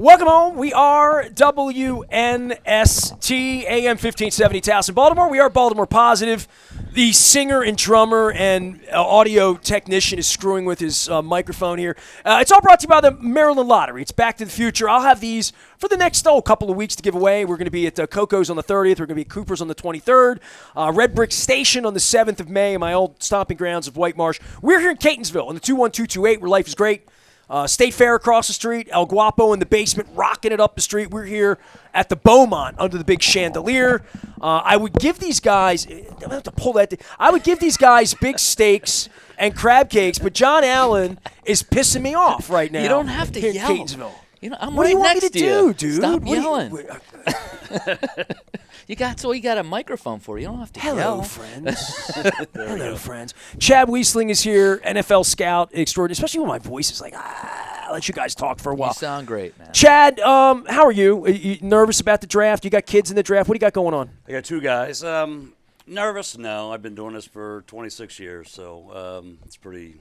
Welcome home. We are WNST, AM 1570 Towson, Baltimore. We are Baltimore Positive. The singer and drummer and audio technician is screwing with his microphone here. It's all brought to you by the Maryland Lottery. It's Back to the Future. I'll have these for the next couple of weeks to give away. We're going to be at Coco's on the 30th. We're going to be at Cooper's on the 23rd. Red Brick Station on the 7th of May in my old stomping grounds of White Marsh. We're here in Catonsville on the 21228 where life is great. State Fair across the street, El Guapo in the basement, rocking it up the street. We're here at the Beaumont under the big chandelier. I would give these guys, I have to pull that. I would give these guys big steaks and crab cakes, but John Allen is pissing me off right now. You don't have to yell. Catonsville. You know, I'm what right do you want next me to you. do, dude? Stop yelling. That's all you got a microphone for. You don't have to Hello, yell. friends. Hello, friends. Chad Wiestling is here, NFL scout extraordinary, especially when my voice is like, I'll let you guys talk for a while. You sound great, man. Chad, how are you? Are you nervous about the draft? You got kids in the draft? What do you got going on? I got two guys. Nervous? No. I've been doing this for 26 years, so it's pretty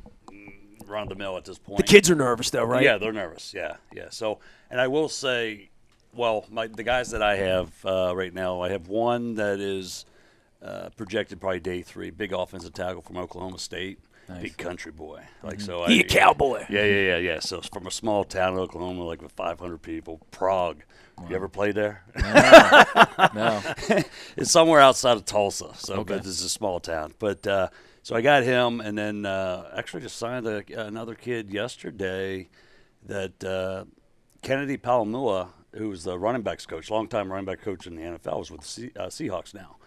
run of the mill at this point. The kids are nervous, though, right? Yeah, they're nervous. Yeah. So, and I will say, well, the guys that I have right now, I have one that is projected probably day 3, big offensive tackle from Oklahoma State, Nice. Big country boy. He a cowboy. Yeah. So it's from a small town in Oklahoma, like with 500 people, Prague. Wow. You ever played there? No. It's somewhere outside of Tulsa, so Okay. but it's a small town. But so I got him, and then actually just signed another kid yesterday that Kennedy Palomua, who was the running backs coach, longtime running back coach in the NFL, was with the Seahawks now.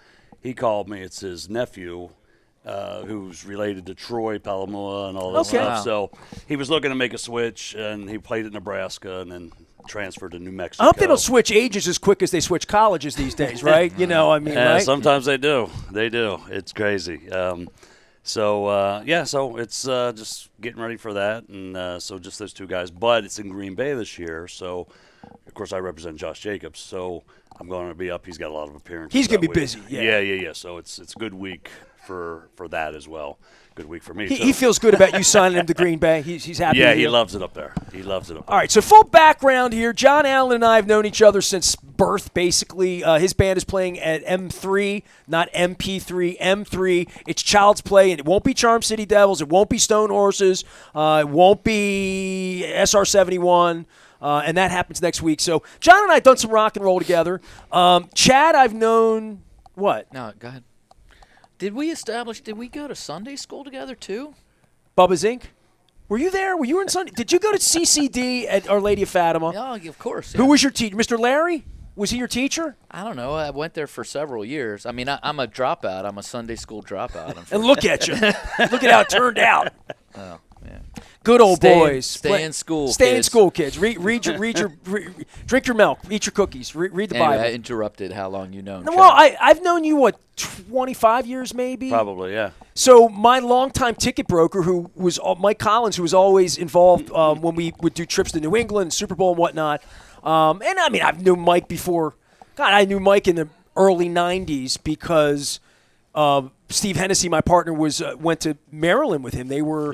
He called me. It's his nephew, who's related to Troy Palomua and all this Okay. stuff. Wow. So he was looking to make a switch, and he played at Nebraska and then transferred to New Mexico. I hope they don't switch ages as quick as they switch colleges these days, right? Right? Sometimes they do. They do. It's crazy. So it's just getting ready for that, and so just those two guys. But it's in Green Bay this year, so of course I represent Josh Jacobs, so I'm going to be up. He's got a lot of appearances. He's going to that be week. busy. Yeah. Yeah. So it's a good week for that as well. Good week for me. He feels good about you signing him to Green Bay. He's happy. Yeah, with he you. loves it up there. All right, so full background here. John Allen and I have known each other since birth, basically. His band is playing at M3, not MP3, M3. It's Child's Play, and it won't be Charm City Devils. It won't be Stone Horses. It won't be SR-71. And that happens next week. So John and I have done some rock and roll together. Chad, I've known what? No, go ahead. Did we go to Sunday school together too? Bubba's Inc. Were you there? Were you in Sunday? Did you go to CCD at Our Lady of Fatima? Yeah, of course. Who was your teacher? Mr. Larry? Was he your teacher? I don't know. I went there for several years. I mean, I'm a dropout. I'm a Sunday school dropout. And look at you. Look at how it turned out. Oh, man. Good old boys. Stay in school, Stay in kids. school, kids. Drink your milk. Eat your cookies. Read the Anyway, Bible. I interrupted how long you known. Well, I've known you, 25 years maybe? Probably, yeah. So my longtime ticket broker, who was Mike Collins, who was always involved when we would do trips to New England, Super Bowl and whatnot. And, I mean, I've known Mike before. God, I knew Mike in the early 90s because Steve Hennessy, my partner, went to Maryland with him. They were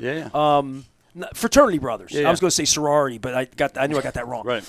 fraternity brothers. Yeah. I was going to say sorority, but I knew I got that wrong. Right.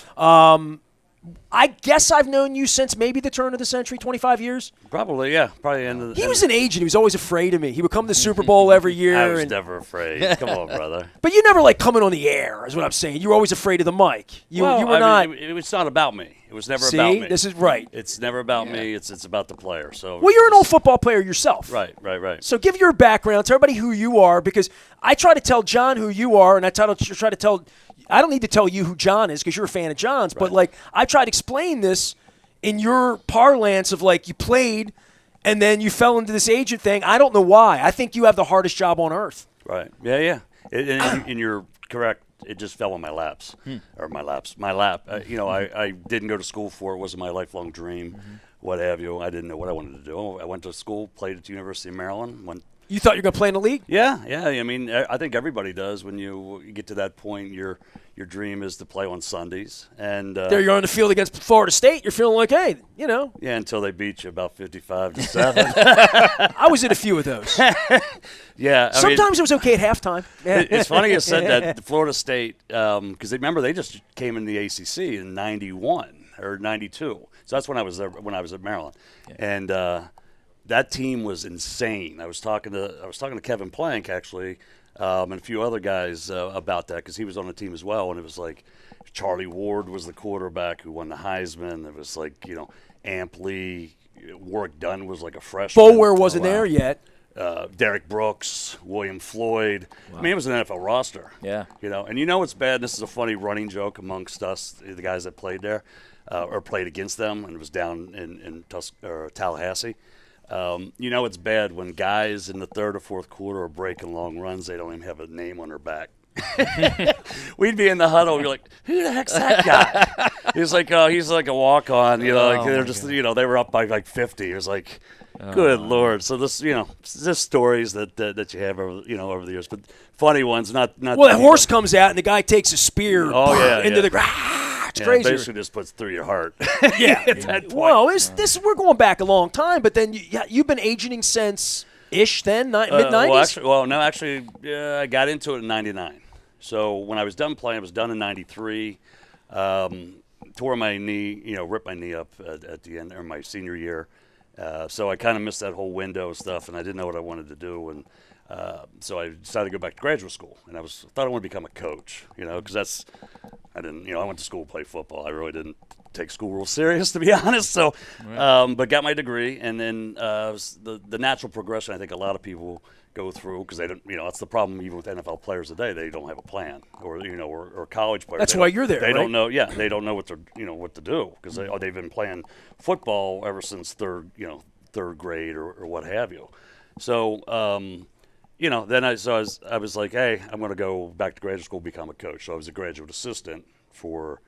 I guess I've known you since maybe the turn of the century, 25 years. Probably, yeah. Probably end of the He was an agent. He was always afraid of me. He would come to the Super Bowl every year. I was never afraid. Come on, brother. But you never coming on the air, is what I'm saying. You were always afraid of the mic. You were not. It's not about me. It was never See, about me. this is right. It's never about me. It's about the player. So. Well, you're an old football player yourself. Right. So give your background. Tell everybody who you are, because I try to tell John who you are, and I try to tell. I don't need to tell you who John is because you're a fan of John's, but I tried to explain this in your parlance of you played and then you fell into this agent thing. I don't know why. I think you have the hardest job on earth. Right. Yeah. And you're correct. It just fell on my laps, or my lap. I didn't go to school for it. It wasn't my lifelong dream, what have you. I didn't know what I wanted to do. I went to school, played at the University of Maryland, went You thought you were going to play in the league? Yeah. I mean, I think everybody does when you get to that point. Your dream is to play on Sundays, and There you're on the field against Florida State. You're feeling like, hey, Yeah, until they beat you about 55-7. I was in a few of those. Yeah. Sometimes it was okay at halftime. Yeah. It's funny you said that Florida State, because remember they just came in the ACC in '91 or '92. So that's when I was there, when I was at Maryland, and that team was insane. I was talking to Kevin Plank actually, and a few other guys about that because he was on the team as well, and it was like Charlie Ward was the quarterback who won the Heisman. It was like Amp Lee, Warwick Dunn was like a freshman. Bowyer wasn't there yet. Derek Brooks, William Floyd. Wow. I mean, it was an NFL roster. Yeah. And what's bad? This is a funny running joke amongst us, the guys that played there, or played against them, and it was down in Tallahassee. It's bad when guys in the third or fourth quarter are breaking long runs. They don't even have a name on their back. We'd be in the huddle. We're like, who the heck's that guy? He's like a walk-on. They're just, they were up by like 50. It was like, good Lord. So this, just stories that you have over the years, but funny ones. Not. Well, the horse comes out and the guy takes a spear into the ground. It's crazy. Basically, just puts through your heart. Yeah. At that point. Well, we're going back a long time, but then you've been agenting since mid-90s. Actually, I got into it in '99. So when I was done playing, I was done in '93. Tore my knee, ripped my knee up at the end, or my senior year. So I kind of missed that whole window stuff, and I didn't know what I wanted to do. And so I decided to go back to graduate school, and I thought I wanted to become a coach, because I went to school to play football. I really didn't take school real serious, to be honest. So, but got my degree, and then the natural progression I think a lot of people go through, because they don't, that's the problem even with NFL players today. They don't have a plan, or college players. That's why you're there. They don't know. Yeah, they don't know what to do, because they've been playing football ever since third grade or what have you. So, then I was like, hey, I'm going to go back to graduate school, become a coach. So I was a graduate assistant for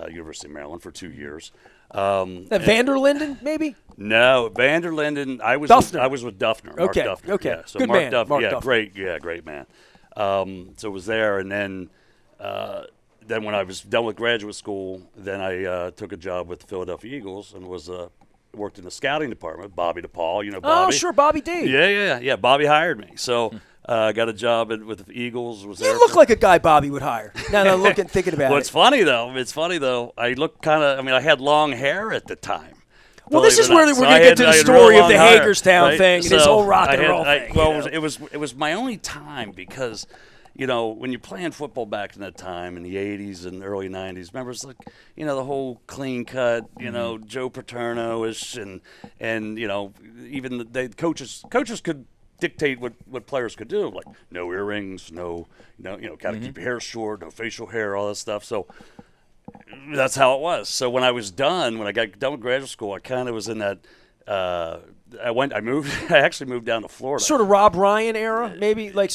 University of Maryland for 2 years. Vanderlinden, maybe? No, Vanderlinden. I was with Duffner. Okay. Mark Duffner. Okay. Yeah, so Good Mark man. Duffner. Mark Yeah, Duffner. great man. So it was there, and then when I was done with graduate school, then I took a job with the Philadelphia Eagles and worked in the scouting department. Bobby DePaul, Bobby. Oh, sure, Bobby D. Yeah. Bobby hired me, so. I got a job with the Eagles. You look like a guy Bobby would hire. Now that I'm thinking about it. Well, it's funny though. I look kind of. I had long hair at the time. Well, this is where we're going to get to the story of the Hagerstown thing and his whole rock and roll thing. It was my only time because, when you're playing football back in that time in the 80s and early 90s, remember it's like, the whole clean cut, Joe Paterno-ish and even the coaches could dictate what players could do, like no earrings, no got to keep your hair short, no facial hair, all that stuff. So that's how it was. So when I got done with graduate school, I kind of was in that. I actually moved down to Florida. Sort of Rob Ryan era, maybe like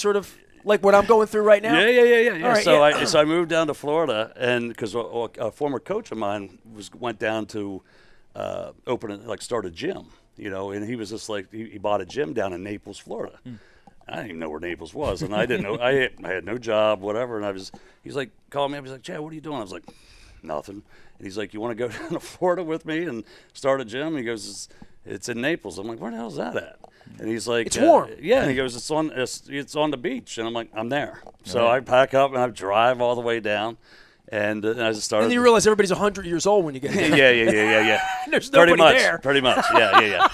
what I'm going through right now. Yeah. Right, so I moved down to Florida, and because a former coach of mine went down to start a gym. And he was just like, he bought a gym down in Naples, Florida. I didn't even know where Naples was, and I didn't know. I had no job, whatever. And he's like, calling me up. He's like, Chad, what are you doing? I was like, nothing. And he's like, you want to go down to Florida with me and start a gym? He goes, it's in Naples. I'm like, where the hell is that at? And he's like, it's warm. Yeah. And he goes, it's on the beach. And I'm like, I'm there. So I pack up and I drive all the way down. And I just started. And you realize everybody's 100 years old when you get there. Yeah. There's nobody there. Pretty much. Yeah.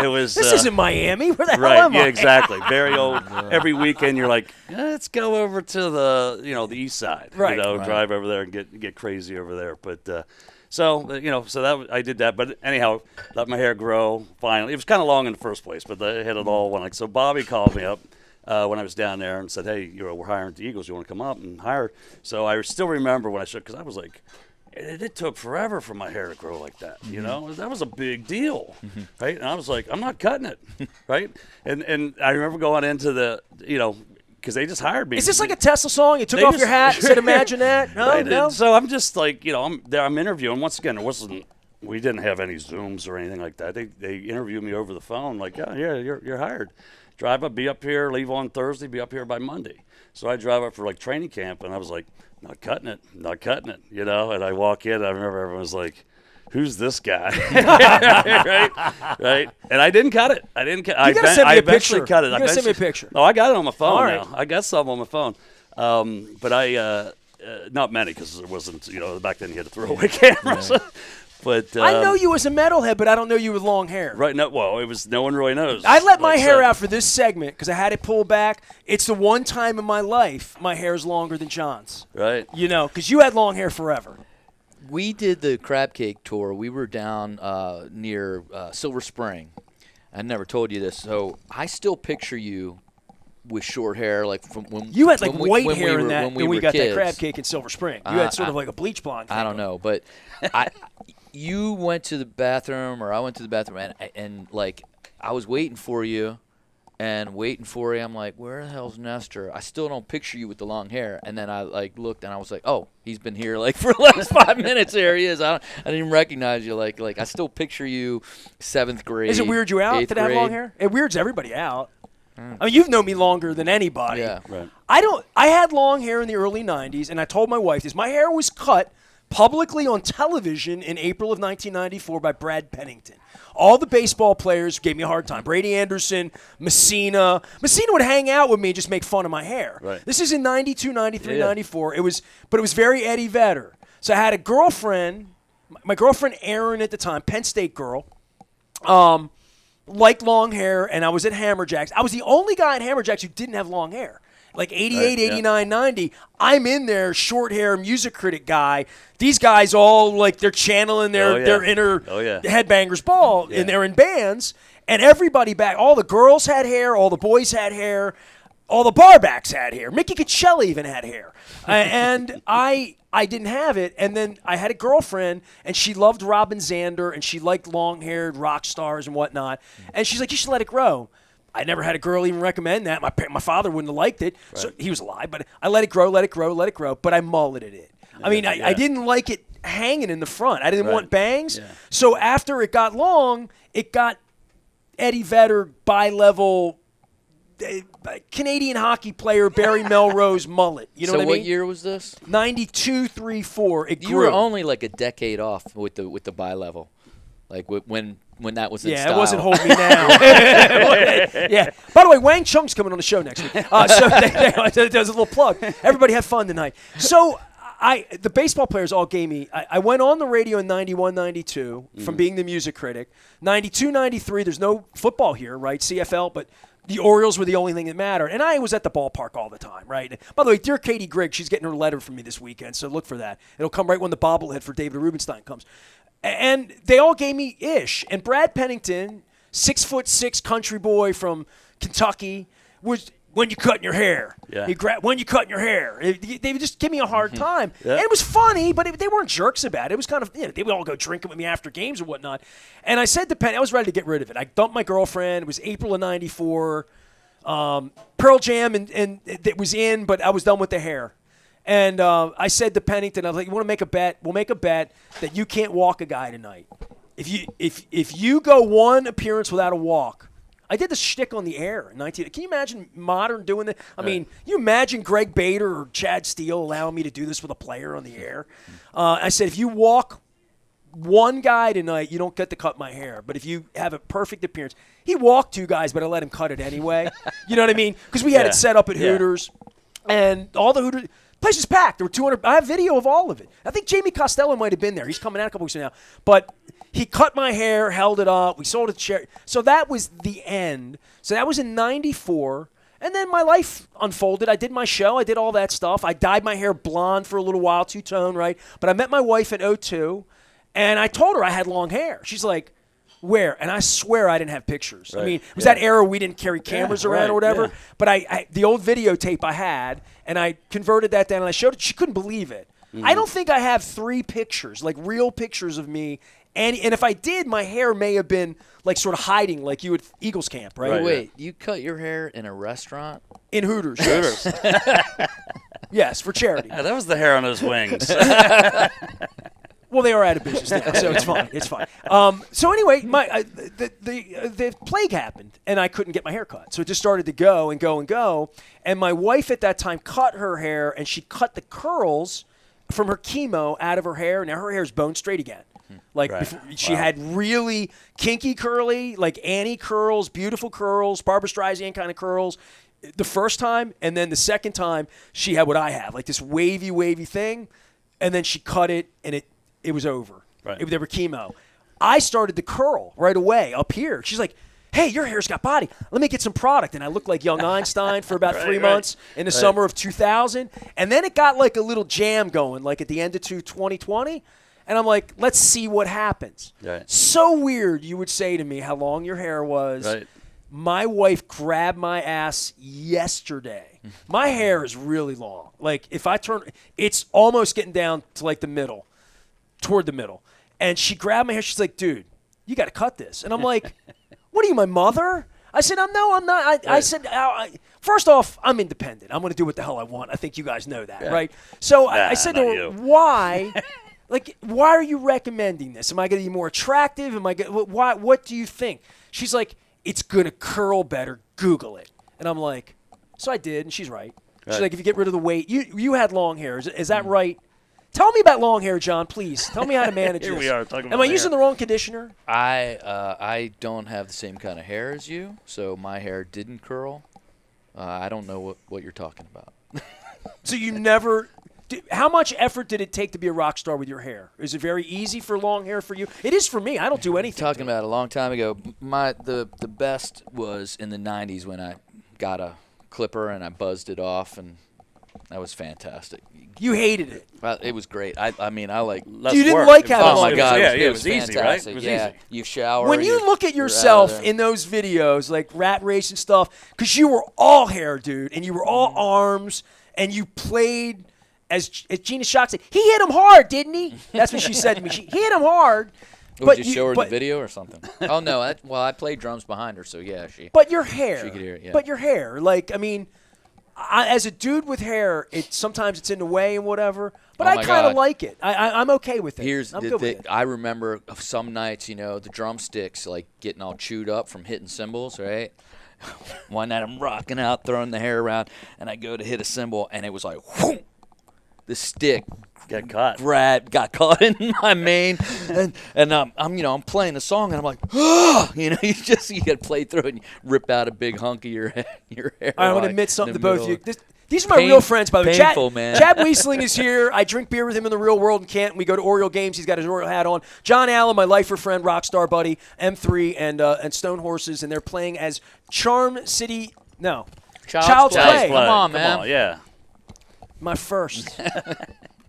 It was. This isn't Miami. Where the hell right? am I? Yeah, exactly. Very old. Every weekend you're like, let's go over to the the east side. Right. Drive over there and get crazy over there. But so that I did that. But anyhow, let my hair grow. Finally, it was kind of long in the first place, but I had it all. So Bobby called me up. When I was down there and said, hey, we're hiring the Eagles. You want to come up and hire? So I still remember when I showed, because I was like, it took forever for my hair to grow like that. That was a big deal, right? And I was like, I'm not cutting it, right? And I remember going into the, because they just hired me. Is this like a Tesla song? You took off your hat and said, imagine that? No. So I'm just like, I'm there, I'm interviewing. Once again, there wasn't we didn't have any Zooms or anything like that. They interviewed me over the phone, like, yeah, you're hired. Drive up, be up here, leave on Thursday, be up here by Monday. So I drive up for like training camp, and I was like, not cutting it, And I walk in, I remember everyone was like, who's this guy? right. And I didn't cut it. You gotta send me a picture. Cut it. You gotta send me a picture. No, I got it on my phone All right. now. I got some on my phone. But I not many, because there wasn't, back then you had to throw away cameras. But I know you as a metalhead, but I don't know you with long hair. Right. No, well, it was no one really knows. I let my hair out for this segment because I had it pulled back. It's the one time in my life my hair's longer than John's. Right. Because you had long hair forever. We did the crab cake tour. We were down near Silver Spring. I never told you this, so I still picture you with short hair, like from when you had like when white we, hair when in we that were, when when we were got kids. that crab cake in Silver Spring. You had sort of like a bleach blonde. I don't know, but you went to the bathroom, or I went to the bathroom, and like I was waiting for you. And waiting for you, I'm like, where the hell's Nestor? I still don't picture you with the long hair. And then I like looked, and I was like, oh, he's been here like for the last 5 minutes. There he is. I didn't even recognize you. Like I still picture you 7th grade. Does it weird you out to have long hair? It weirds everybody out. I mean, you've known me longer than anybody. Yeah, right. I had long hair in the early 90s, and I told my wife this. My hair was cut publicly on television in April of 1994 by Brad Pennington. All the baseball players gave me a hard time. Brady Anderson, Messina. Messina would hang out with me and just make fun of my hair. Right. This is in 92, 93, 94. But it was very Eddie Vedder. So I had a girlfriend, my girlfriend Erin at the time, Penn State girl, liked long hair, and I was at Hammerjacks. I was the only guy at Hammerjacks who didn't have long hair. Like 88, 89, 90, I'm in there, short hair, music critic guy. These guys all, like, they're channeling their inner headbangers ball, and they're in bands. And everybody back, all the girls had hair, all the boys had hair, all the barbacks had hair. Mickey Coachella even had hair. And I didn't have it. And then I had a girlfriend, and she loved Robin Zander, and she liked long-haired rock stars and whatnot. And she's like, you should let it grow. I never had a girl even recommend that. My father wouldn't have liked it. Right. So he was alive, but I let it grow. But I mulleted it. I mean, I didn't like it hanging in the front. I didn't want bangs. Yeah. So after it got long, it got Eddie Vedder, bi-level Canadian hockey player Barry Melrose mullet. You know what I mean? So what year was this? 92, 3, 4. It grew. You were only like a decade off with the bi-level. Like when that was in style. Yeah, it wasn't Hold Me Now. Yeah. By the way, Wang Chung's coming on the show next week. So there's a little plug. Everybody have fun tonight. So the baseball players all gave me. I went on the radio in 91, 92 from being the music critic. 92, 93, there's no football here, right? CFL, but the Orioles were the only thing that mattered. And I was at the ballpark all the time, right? By the way, dear Katie Grigg, she's getting her letter from me this weekend, so look for that. It'll come right when the bobblehead for David Rubenstein comes. And they all gave me ish. And Brad Pennington, 6'6" country boy from Kentucky, was when you cutting your hair. Yeah. When you cutting your hair. They would just give me a hard time. Yeah. And it was funny, but they weren't jerks about it. It was kind of, they would all go drinking with me after games or whatnot. And I said to Penny, I was ready to get rid of it. I dumped my girlfriend. It was April of 94. Pearl Jam and it was in, but I was done with the hair. And I said to Pennington, I was like, you want to make a bet? We'll make a bet that you can't walk a guy tonight. If you go one appearance without a walk, I did the shtick on the air in 19. Can you imagine modern doing that? I mean, you imagine Greg Bader or Chad Steele allowing me to do this with a player on the air? I said, if you walk one guy tonight, you don't get to cut my hair. But if you have a perfect appearance, he walked 2 guys, but I let him cut it anyway. You know what I mean? Because we had it set up at Hooters, and all the Hooters. Place is packed. There were 200. I have video of all of it. I think Jamie Costello might have been there. He's coming out a couple weeks from now. But he cut my hair, held it up. We sold it chair. So that was the end. So that was in 94. And then my life unfolded. I did my show. I did all that stuff. I dyed my hair blonde for a little while, two-tone, right? But I met my wife in 02, and I told her I had long hair. She's like, where? And I swear I didn't have pictures. Right. I mean, it was that era we didn't carry cameras around or whatever. Yeah. But I the old videotape I had, and I converted that down, and I showed it. She couldn't believe it. I don't think I have 3 pictures, like real pictures of me. And if I did, my hair may have been like sort of hiding, like you at Eagles camp, right? Wait, you cut your hair in a restaurant? In Hooters. Hooters. Yes, for charity. Yeah, that was the hair on his wings. Well, they are out of business now, so it's fine. It's fine. So anyway, the plague happened, and I couldn't get my hair cut. So it just started to go and go and go. And my wife at that time cut her hair, and she cut the curls from her chemo out of her hair. Now her hair is bone straight again. Like Right. before, she had really kinky curly, like Annie curls, beautiful curls, Barbara Streisand kind of curls. The first time, and then the second time, she had what I have, like this wavy thing, and then she cut it, and it was over. Right. They were chemo. I started to curl right away up here. She's like, hey, your hair's got body. Let me get some product. And I looked like young Einstein for about 3 months in the summer of 2000. And then it got like a little jam going, like at the end of 2020. And I'm like, let's see what happens. Right. So weird you would say to me how long your hair was. Right. My wife grabbed my ass yesterday. My hair is really long. Like if I turn, it's almost getting down to like the middle, toward the middle. And she grabbed my hair. She's like, dude, you got to cut this. And I'm like, what are you, my mother? I said, no, I'm not. I said, first off, I'm independent. I'm going to do what the hell I want. I think you guys know that, right? So I said to her, you. why? Like, why are you recommending this? Am I going to be more attractive? Am I going? Why? What do you think? She's like, it's going to curl better. Google it. And I'm like, so I did, and she's right. She's Right. like, if you get rid of the weight, you had long hair. Is that right? Tell me about long hair, John, please. Tell me how to manage Here this. we are talking Am about I using hair. the wrong conditioner? I don't have the same kind of hair as you, so my hair didn't curl. I don't know what you're talking about. So you never – how much effort did it take to be a rock star with your hair? Is it very easy for long hair for you? It is for me. I don't do anything. Talking about a long time ago, the best was in the 90s when I got a clipper and I buzzed it off, and that was fantastic. You hated it. It was great. I mean, I like. Less You didn't work. like It was having Oh less- my long it was- God! Yeah, it was easy, right? fantastic. It was yeah, easy. you shower. When you look at you're out of yourself there. in those videos, like Rat Race and stuff, because you were all hair, dude, and you were all arms, and you played as Gina Shock said, he hit him hard, didn't he? That's what she said to me. He hit him hard. Would you show her but, the video or something? Oh no! I played drums behind her, so yeah, she. But your hair. She could hear it, yeah. But your hair, like, I mean, as a dude with hair, sometimes it's in the way and whatever. But Oh I my kind of God. like it. I'm okay with it. I'm good with it. I remember some nights, the drumsticks like getting all chewed up from hitting cymbals, right? One night I'm rocking out, throwing the hair around, and I go to hit a cymbal, and it was like, whoom, the stick Get caught. got caught in my mane, and I'm playing the song, and I'm like, you got to play through it and rip out a big hunk of your hair. I'm going to like, admit something to in the both of you. middle. These are my real friends, by the way. Painful, man. Chad Wiestling is here. I drink beer with him in the real world in Canton. We go to Oriole games. He's got his Oriole hat on. John Allen, my lifer friend, rock star buddy, M3, and Stone Horses, and they're playing as Charm City. No, Child's Play. Come on, man. Come on, yeah. My first.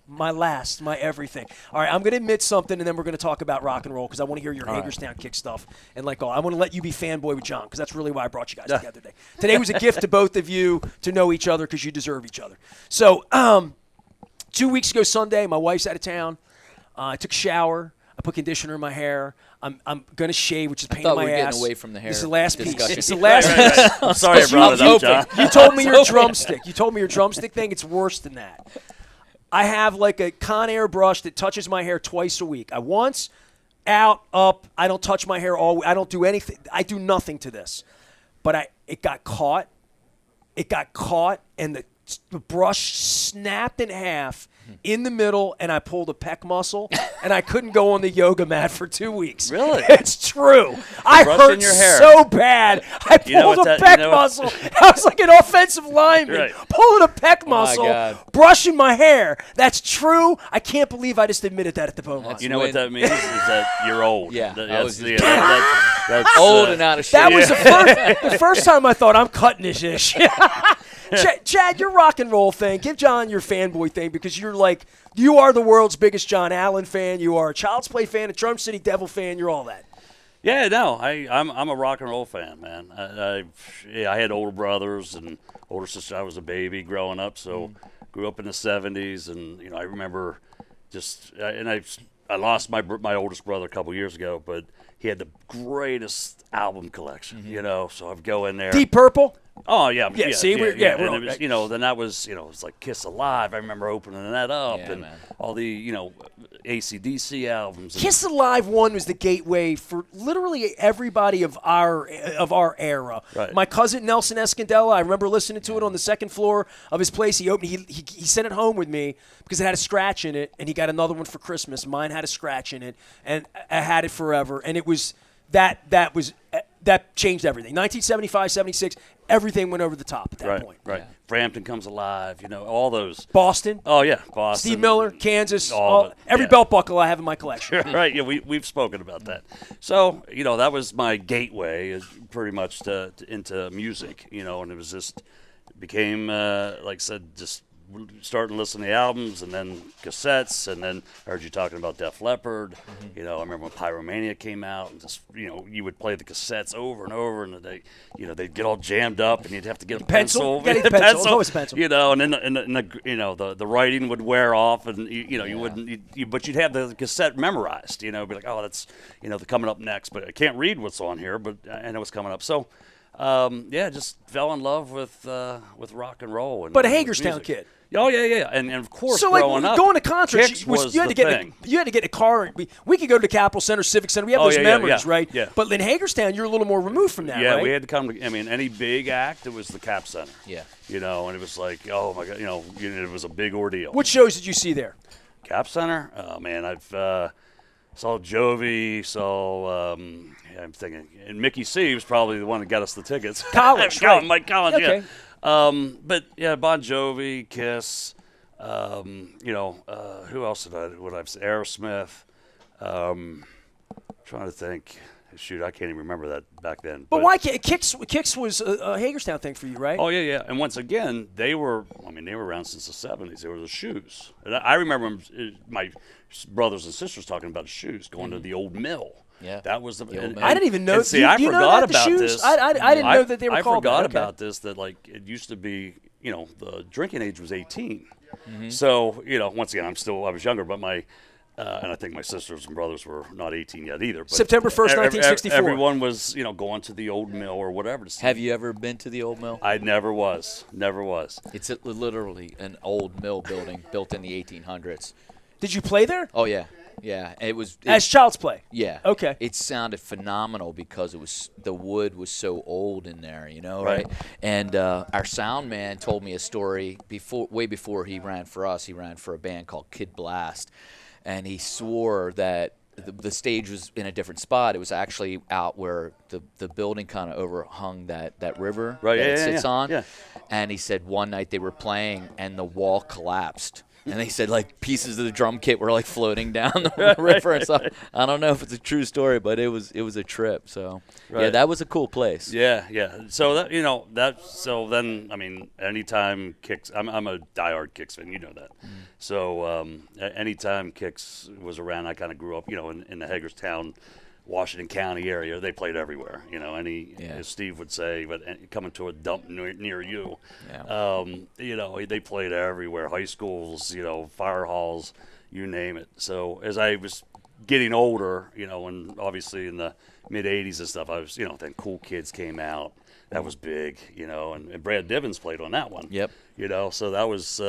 My last, my everything. All right, I'm going to admit something, and then we're going to talk about rock and roll because I want to hear your Hagerstown kick stuff. And like all, I want to let you be fanboy with John because that's really why I brought you guys together today. Today was a gift to both of you to know each other because you deserve each other. So 2 weeks ago Sunday, my wife's out of town. I took a shower. I put conditioner in my hair. I'm going to shave, which is a pain in thought my we were getting ass. away from the hair This is the last piece. discussion. It's the last piece. I'm sorry I You- brought it up, John. You told me your drumstick. You told me your drumstick thing. It's worse than that. I have like a Conair brush that touches my hair twice a week. I once, out, up. I don't touch my hair all. I don't do anything. I do nothing to this. But it got caught. It got caught, and the brush snapped in half in the middle, and I pulled a pec muscle, and I couldn't go on the yoga mat for 2 weeks. Really? It's true. I brush hurt in your hair. so bad. I pulled You know a what that- pec you know what- muscle. I was like an offensive lineman. Right. Pulling a pec my muscle, God. brushing my hair. That's true. I can't believe I just admitted that at the Beaumont. You know what that means? Is that you're old. Yeah, That- I was That's, just- that's Old and out of shape. That was the first time I thought I'm cutting this ish. Chad, your rock and roll thing. Give John your fanboy thing because you are the world's biggest John Allen fan. You are a Child's Play fan, a Drum City Devil fan. You're all that. Yeah, no, I'm a rock and roll fan, man. I had older brothers and older sister. I was a baby growing up, so grew up in the '70s, and I remember I lost my oldest brother a couple years ago, but he had the greatest album collection, So I'd go in there. Deep Purple. Oh yeah, Yeah, see, we're and all it was, right. then that was, it was like Kiss Alive. I remember opening that up, Yeah, and man. all the, AC/DC albums. Kiss Alive 1 was the gateway for literally everybody of our era. Right. My cousin Nelson Escandella, I remember listening to it on the second floor of his place. He sent it home with me because it had a scratch in it, and he got another one for Christmas. Mine had a scratch in it, and I had it forever. And it was that changed everything. 1975, 76, everything went over the top at that point. Right. Frampton Comes Alive, all those. Boston. Oh, yeah, Boston. Steve Miller, Kansas, all of it, every belt buckle I have in my collection. Right, yeah, we've spoken about that. So, that was my gateway pretty much into music, and it was just, became, like I said, just starting to listen to the albums and then cassettes, and then I heard you talking about Def Leppard. I remember when Pyromania came out, and just you would play the cassettes over and over, and they'd get all jammed up, and you'd have to get a pencil. Get a pencil. It's always a pencil. And then the writing would wear off, and you wouldn't. But you'd have the cassette memorized. Be like, oh, that's they're coming up next, but I can't read what's on here, but I know what's coming up. So. Just fell in love with rock and roll. And, but a Hagerstown kid. Oh yeah, and of course, so growing up, going to concerts, you had to get a car. We could go to the Capitol Center, Civic Center. We have those memories, right? Yeah. But in Hagerstown, you're a little more removed from that, right? Yeah, we had to come to. Any big act, it was the Cap Center. Yeah. And it was like, oh my God, it was a big ordeal. What shows did you see there? Cap Center. Oh man, I've saw Jovi, I'm thinking, and Mickey C was probably the one that got us the tickets. College, right? Mike Collins, okay. Yeah. But yeah, Bon Jovi, Kiss, who else would I've seen? Aerosmith. Trying to think. Shoot, I can't even remember that back then. But why can't Kicks was a Hagerstown thing for you, right? Oh yeah. And once again, they were around since the 70s. They were the Shoes. And I remember my brothers and sisters talking about the Shoes, going to the old mill. Yeah, that was the. I didn't even know. See, I forgot about this. I didn't know that they were called that. I forgot about this. That it used to be. The drinking age was 18. So once again, I was younger, but my. And I think my sisters and brothers were not 18 yet either. But September 1st, 1964. Everyone was, going to the old mill or whatever. Have you ever been to the old mill? I never was. Never was. It's literally an old mill building built in the 1800s. Did you play there? Oh, yeah. Yeah, as Child's Play. Yeah. Okay. It sounded phenomenal because the wood was so old in there, right? And our sound man told me a story way before he ran for us. He ran for a band called Kid Blast. And he swore that the stage was in a different spot. It was actually out where the building kind of overhung that river that it sits on. Yeah. And he said one night they were playing and the wall collapsed. And they said pieces of the drum kit were floating down the river and stuff. I don't know if it's a true story, but it was a trip. So yeah, that was a cool place. Yeah. So so then anytime Kicks, I'm a diehard Kicks fan, you know that. So anytime Kicks was around, I kind of grew up, in the Hagerstown, Washington County area. They played everywhere, as Steve would say, but coming to a dump near you, they played everywhere, high schools, fire halls, you name it. So as I was getting older, and obviously in the mid 80s and stuff, I was, then Cool Kids came out. That was big, and Brad Divins played on that one. Yep. So that was,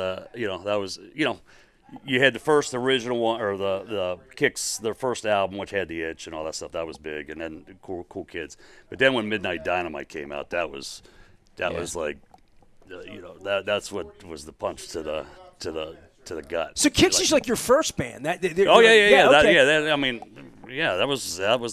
you had the first original one, or the Kicks, their first album, which had the itch and all that stuff. That was big, and then Cool Kids. But then when Midnight Dynamite came out, that was like, that's what was the punch to the gut. So Kicks is like your first band. That was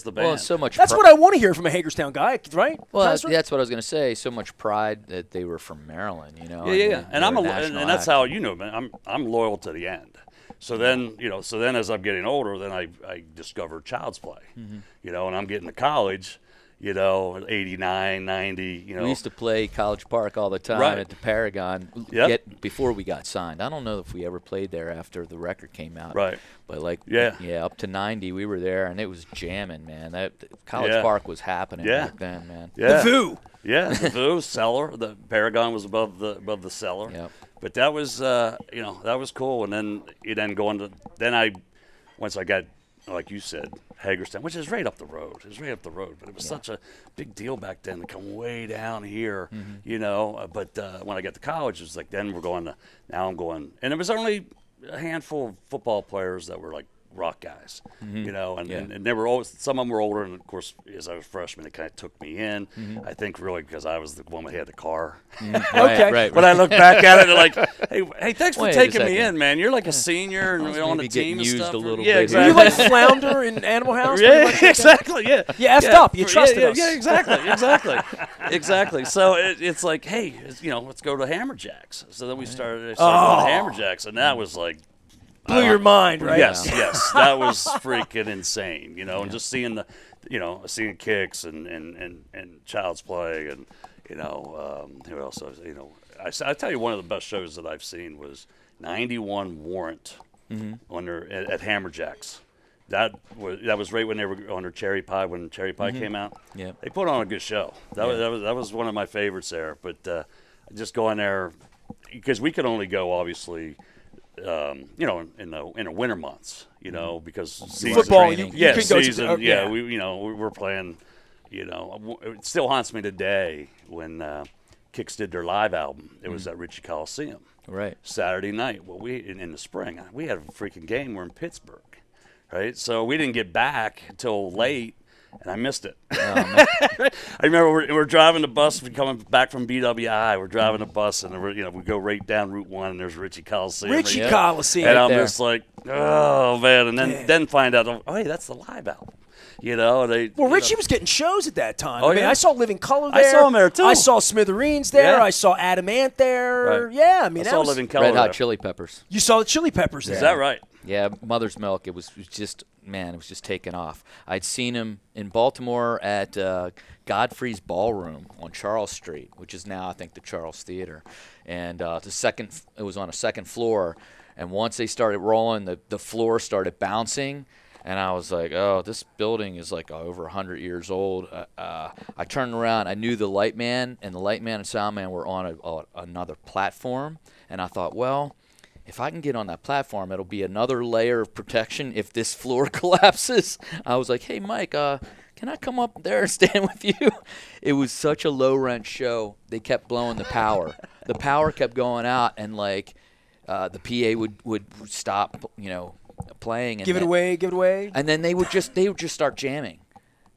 the band. Well, so much. That's what I want to hear from a Hagerstown guy, right? Well, that's what I was going to say. So much pride that they were from Maryland, Yeah. And and that's how man. I'm loyal to the end. So then, as I'm getting older, then I discovered Child's Play, and I'm getting to college. 89, 90, We used to play College Park all the time at the Paragon before we got signed. I don't know if we ever played there after the record came out. Right. But up to 90 we were there, and it was jamming, man. That College Park was happening back then, man. Yeah. The VU. Yeah, the VU, Cellar. The Paragon was above the Cellar. Yep. But that was, that was cool. And then once I got, like you said, Hagerstown, which is right up the road. It was right up the road, but it was such a big deal back then to come way down here, But when I got to college, it was like, then now I'm going, and it was only a handful of football players that were rock guys, Yeah. and they were always, some of them were older, and of course, as I was a freshman, they kind of took me in. I think really because I was the one that had the car. Okay. Right. When I look back at it, they're like, hey, thanks for Wait a taking me second. in, man. You're like a senior and was we're on the maybe getting team and used stuff. a little yeah, bit Were here. you exactly. like Flounder in Animal House? pretty Yeah, much like that? exactly. Yeah, You effed up. You trusted yeah, us. Yeah, exactly. So it's like, hey, let's go to Hammerjacks. So then we started going to Hammerjacks, and that was like, Blew your mind, right? yes, that was freaking insane. And just seeing seeing Kicks and Child's Play, and who else? I tell you, one of the best shows that I've seen was '91 Warrant at Hammerjacks. That was right when they were under Cherry Pie, when Cherry Pie came out. Yeah. They put on a good show. That was one of my favorites there. But just going there, because we could only go obviously, in the winter months, because season, Football, training. you could go to season, we were playing. It still haunts me today when Kicks did their live album. It was at Ritchie Coliseum. Right. Saturday night. Well, in the spring, we had a freaking game. We're in Pittsburgh, right? So we didn't get back until late, and I missed it. I remember we're driving the bus. We're coming back from BWI. We're driving the bus, and we go right down Route 1, and there's Ritchie Coliseum. Ritchie Yeah. Coliseum. And I'm there. just like, oh, man. And then find out, oh, hey, that's the live album. Well, Richie was getting shows at that time. Oh, I mean, yeah? I saw Living Color I there. saw him there, too. I saw Smithereens there. Yeah. I saw Adam Ant there. Right. Yeah, I mean, I that saw was, Living Color. Red Hot there. Chili Peppers. you saw the Chili Peppers there. Is that right? Yeah, Mother's Milk. It was just, man, it was just taking off. I'd seen him in Baltimore at Godfrey's Ballroom on Charles Street, which is now, I think, the Charles Theater. And it was on a second floor. And once they started rolling, the floor started bouncing. And I was like, oh, this building is like over 100 years old. I turned around. I knew the light man and sound man were on another platform. And I thought, well, if I can get on that platform, it'll be another layer of protection if this floor collapses. I was like, hey, Mike, can I come up there and stand with you? It was such a low-rent show. They kept blowing the power. The power kept going out, and the PA would stop, playing. And Give it away. And then they would just start jamming.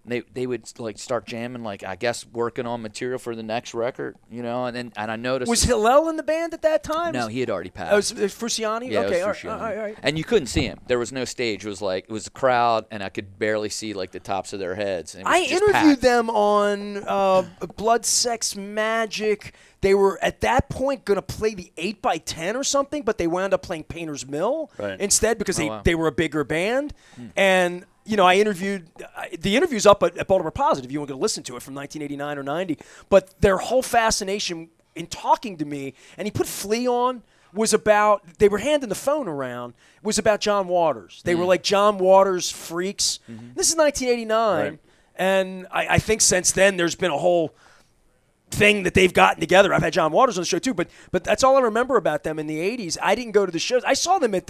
They would start jamming, I guess working on material for the next record, and I noticed. Was Hillel in the band at that time? No, he had already passed. Oh, it was Frusciante? Yeah, okay, it was all right. And you couldn't see him. There was no stage. It was a crowd, and I could barely see the tops of their heads. And it was I just interviewed packed. them on Blood, Sex, Magic. They were at that point going to play the 8x10 or something, but they wound up playing Painter's Mill instead because they were a bigger band. And I interviewed the interview's up at Baltimore Positive. You want to listen to it from 1989 or 90. But their whole fascination in talking to me, and he put Flea on, was about, they were handing the phone around, was about John Waters. They were like John Waters freaks. This is 1989. Right. And I think since then there's been a whole thing that they've gotten together. I've had John Waters on the show too, but that's all I remember about them in the 80s. I didn't go to the shows. I saw them at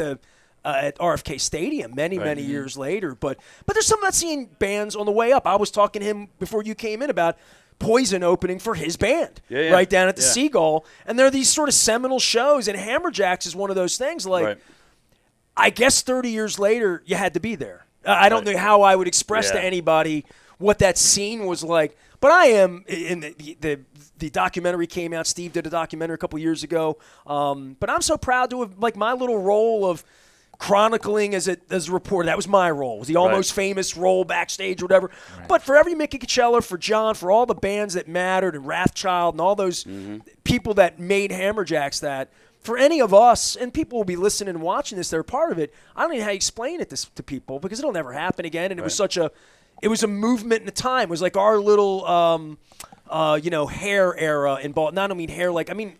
RFK Stadium many years later. But there's something about seeing bands on the way up. I was talking to him before you came in about Poison opening for his band right down at the Seagull. And there are these sort of seminal shows, and Hammerjacks is one of those things I guess 30 years later, you had to be there. I don't know how I would express to anybody what that scene was like. But I am in the documentary came out. Steve did a documentary a couple years ago. But I'm so proud to have my little role of chronicling as a reporter. That was my role. It was the almost famous role backstage or whatever. Right. But for every Mickey Coachella, for John, for all the bands that mattered, and Wrathchild and all those people that made Hammerjacks that. For any of us, and people will be listening and watching this, they're a part of it. I don't know how you explain it to people because it'll never happen again. And it was it was a movement in a time. It was like our little, hair era in Baltimore. No, I don't mean hair I mean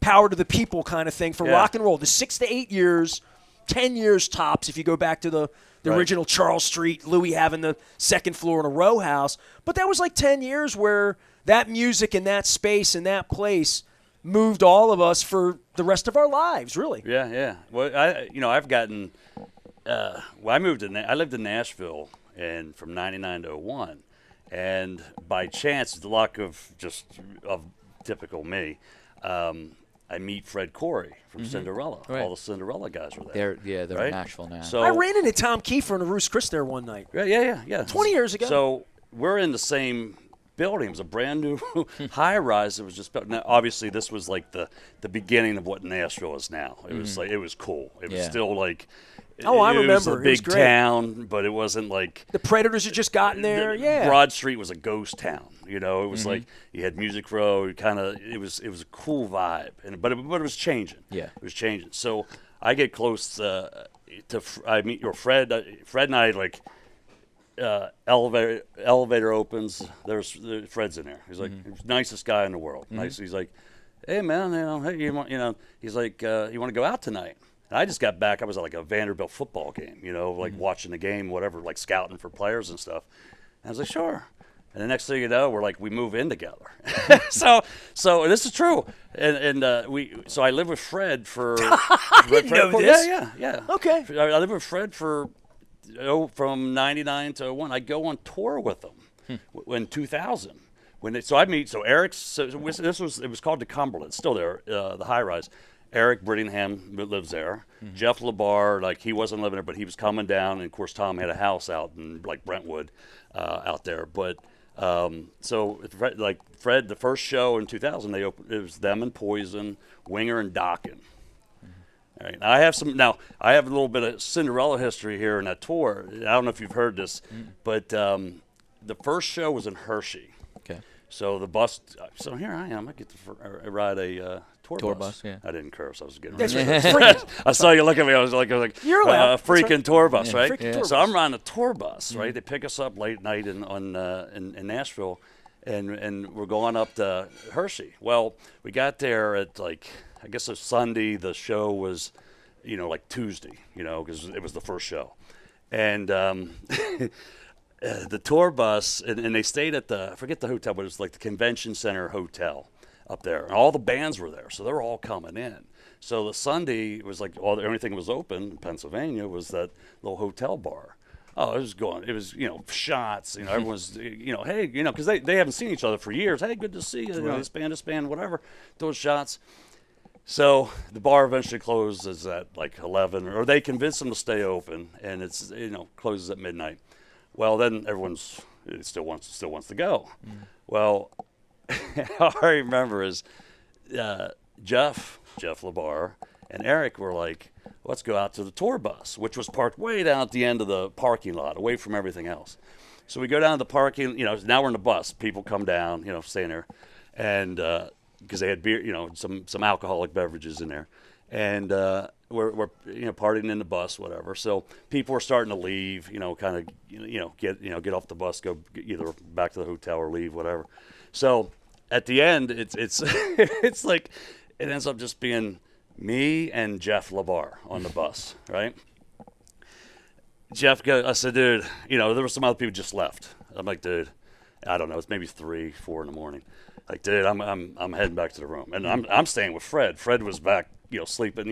power to the people kind of thing for rock and roll. The 6 to 8 years, 10 years tops if you go back to the original Charles Street, Louis having the second floor in a row house. But that was 10 years where that music and that space and that place moved all of us for the rest of our lives, really. Yeah. Well, I've gotten. I lived in Nashville, and from '99 to '01, and by chance, the luck of typical me, I I meet Fred Corey from Cinderella. Right. All the Cinderella guys were there. They're in right? Nashville now. So I ran into Tom Kiefer and Roos Chris there one night. yeah. 20 years ago. So we're in the same building. It was a brand new high rise. It was just built. Now, obviously, this was like the beginning of what Nashville is now. It was like it was cool. It was still like. Oh, I remember. It was a It was big great. town, but it wasn't like The Predators had just gotten there. Yeah. Broad Street was a ghost town. You know, it was Mm-hmm. like you had Music Row. It was a cool vibe, but it was changing. Yeah. It was changing. So I get close I meet your Fred. Fred and I like. Elevator opens. There's Fred's in there. He's like nicest guy in the world. Nice. He's like, hey man, hey, he's like, you want to go out tonight? And I just got back. I was at like a Vanderbilt football game, like watching the game, whatever, like scouting for players and stuff. And I was like, sure. And the next thing you know, we move in together. so this is true. And so I lived with Fred for. I didn't know this. Yeah. Okay. I lived with Fred for. From 99 to 01, I go on tour with them in 2000. It was called the Cumberland, it's still there, the high rise. Eric Brittingham lives there. Jeff LeBar, like he wasn't living there, but he was coming down, and of course Tom had a house out in like Brentwood, out there. But Fred, the first show in 2000, it was them and Poison, Winger and Dokken. All right. I have a little bit of Cinderella history here in that tour. I don't know if you've heard this, but the first show was in Hershey. Okay. So the bus. So here I am. I get to ride a tour bus. Yeah. I didn't curse. I was getting That's ready. right. I saw you look at me. I was like, You're allowed. That's freaking right. tour bus, Yeah. right? Freaking tour So bus. I'm riding a tour bus, right? They pick us up late night in Nashville, and we're going up to Hershey. Well, we got there at like. I guess it was Sunday. The show was, like Tuesday, because it was the first show. And the tour bus, and they stayed at I forget the hotel, but it was like the Convention Center Hotel up there. And all the bands were there, so they were all coming in. So the Sunday was like everything was open in Pennsylvania was that little hotel bar. Oh, it was, shots, everyone's, hey, because they haven't seen each other for years. Hey, good to see you, this band, whatever, those shots. So the bar eventually closes at like 11, or they convince them to stay open, and it's closes at midnight. Well, then everyone's still wants to go. Well, all I remember is Jeff LeBar and Eric were like, let's go out to the tour bus, which was parked way down at the end of the parking lot, away from everything else. So we go down to the parking. Now we're in the bus. People come down, staying there, and. Because they had beer, some alcoholic beverages in there, and we're partying in the bus, whatever. So people were starting to leave, kind of get off the bus, go either back to the hotel or leave, whatever. So at the end, it's it's like it ends up just being me and Jeff LeBar on the bus, right? Jeff goes, I said, dude, there were some other people just left. I'm like, dude, I don't know, it's maybe 3, 4 in the morning. Like, dude, I'm heading back to the room, and I'm staying with Fred. Fred was back, sleeping.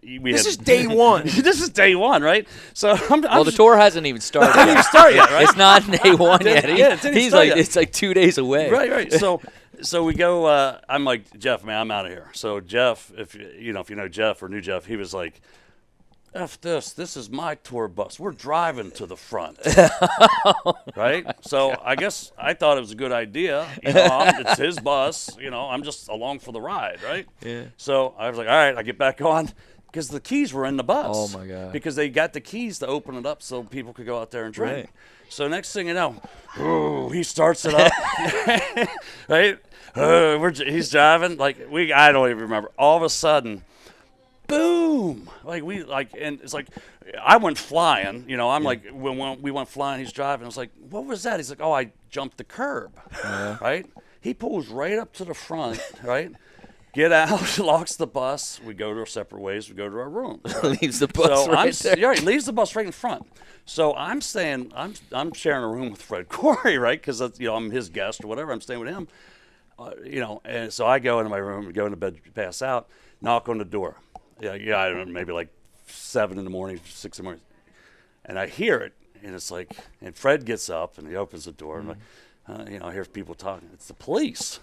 This is day one. This is day one, right? So the tour hasn't even started. It didn't start yet, right? It's not day one yet. it didn't He's start like yet. it's like 2 days away. Right. So we go. I'm like, Jeff, man, I'm out of here. So Jeff, if you know Jeff or knew Jeff, he was like, F this. This is my tour bus. We're driving to the front. Right? So I guess I thought it was a good idea. It's his bus. I'm just along for the ride, right? Yeah. So I was like, all right, I get back on. Because the keys were in the bus. Oh, my God. Because they got the keys to open it up so people could go out there and drink. Right. So next thing you know, he starts it up. Right? He's driving. I don't even remember. All of a sudden, boom! And it's like I went flying. I'm like when we went flying, he's driving. I was like, what was that? He's like, oh, I jumped the curb. Right? He pulls right up to the front. Right? Get out, locks the bus. We go to our separate ways. We go to our rooms. Right? Leaves the bus there. Yeah, he leaves the bus right in front. So I'm staying. I'm sharing a room with Fred Corey, right? Because I'm his guest or whatever. I'm staying with him. And so I go into my room, go into bed, pass out, knock on the door. Yeah, I don't know, maybe like 7 in the morning, 6 in the morning, and I hear it, and it's like, and Fred gets up and he opens the door, and I hear people talking. It's the police.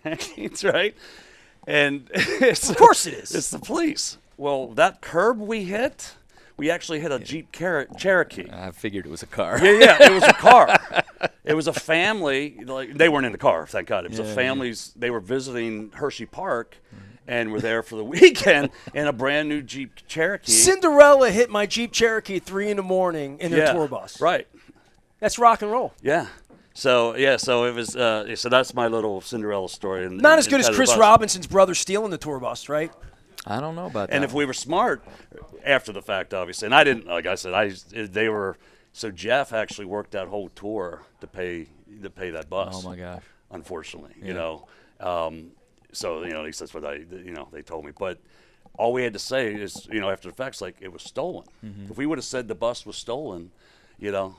That's right. And Of course it is. It's the police. Well, that curb we hit, we actually hit a Jeep Cherokee. I figured it was a car. Yeah, it was a car. It was a family. Like, they weren't in the car, thank God. It was a family's. They were visiting Hershey Park, and were there for the weekend in a brand new Jeep Cherokee. Cinderella hit my Jeep Cherokee at 3 in the morning in their tour bus. Right. That's rock and roll. Yeah. So so it was. So that's my little Cinderella story. Not as good as Chris Robinson's brother stealing the tour bus, right? I don't know about that. And if we were smart, after the fact, obviously, and I didn't, like I said, they were. So Jeff actually worked that whole tour to pay that bus. Oh my gosh! Unfortunately, you know. So at least that's what they told me. But all we had to say is, after the facts, like, it was stolen. Mm-hmm. If we would have said the bus was stolen, now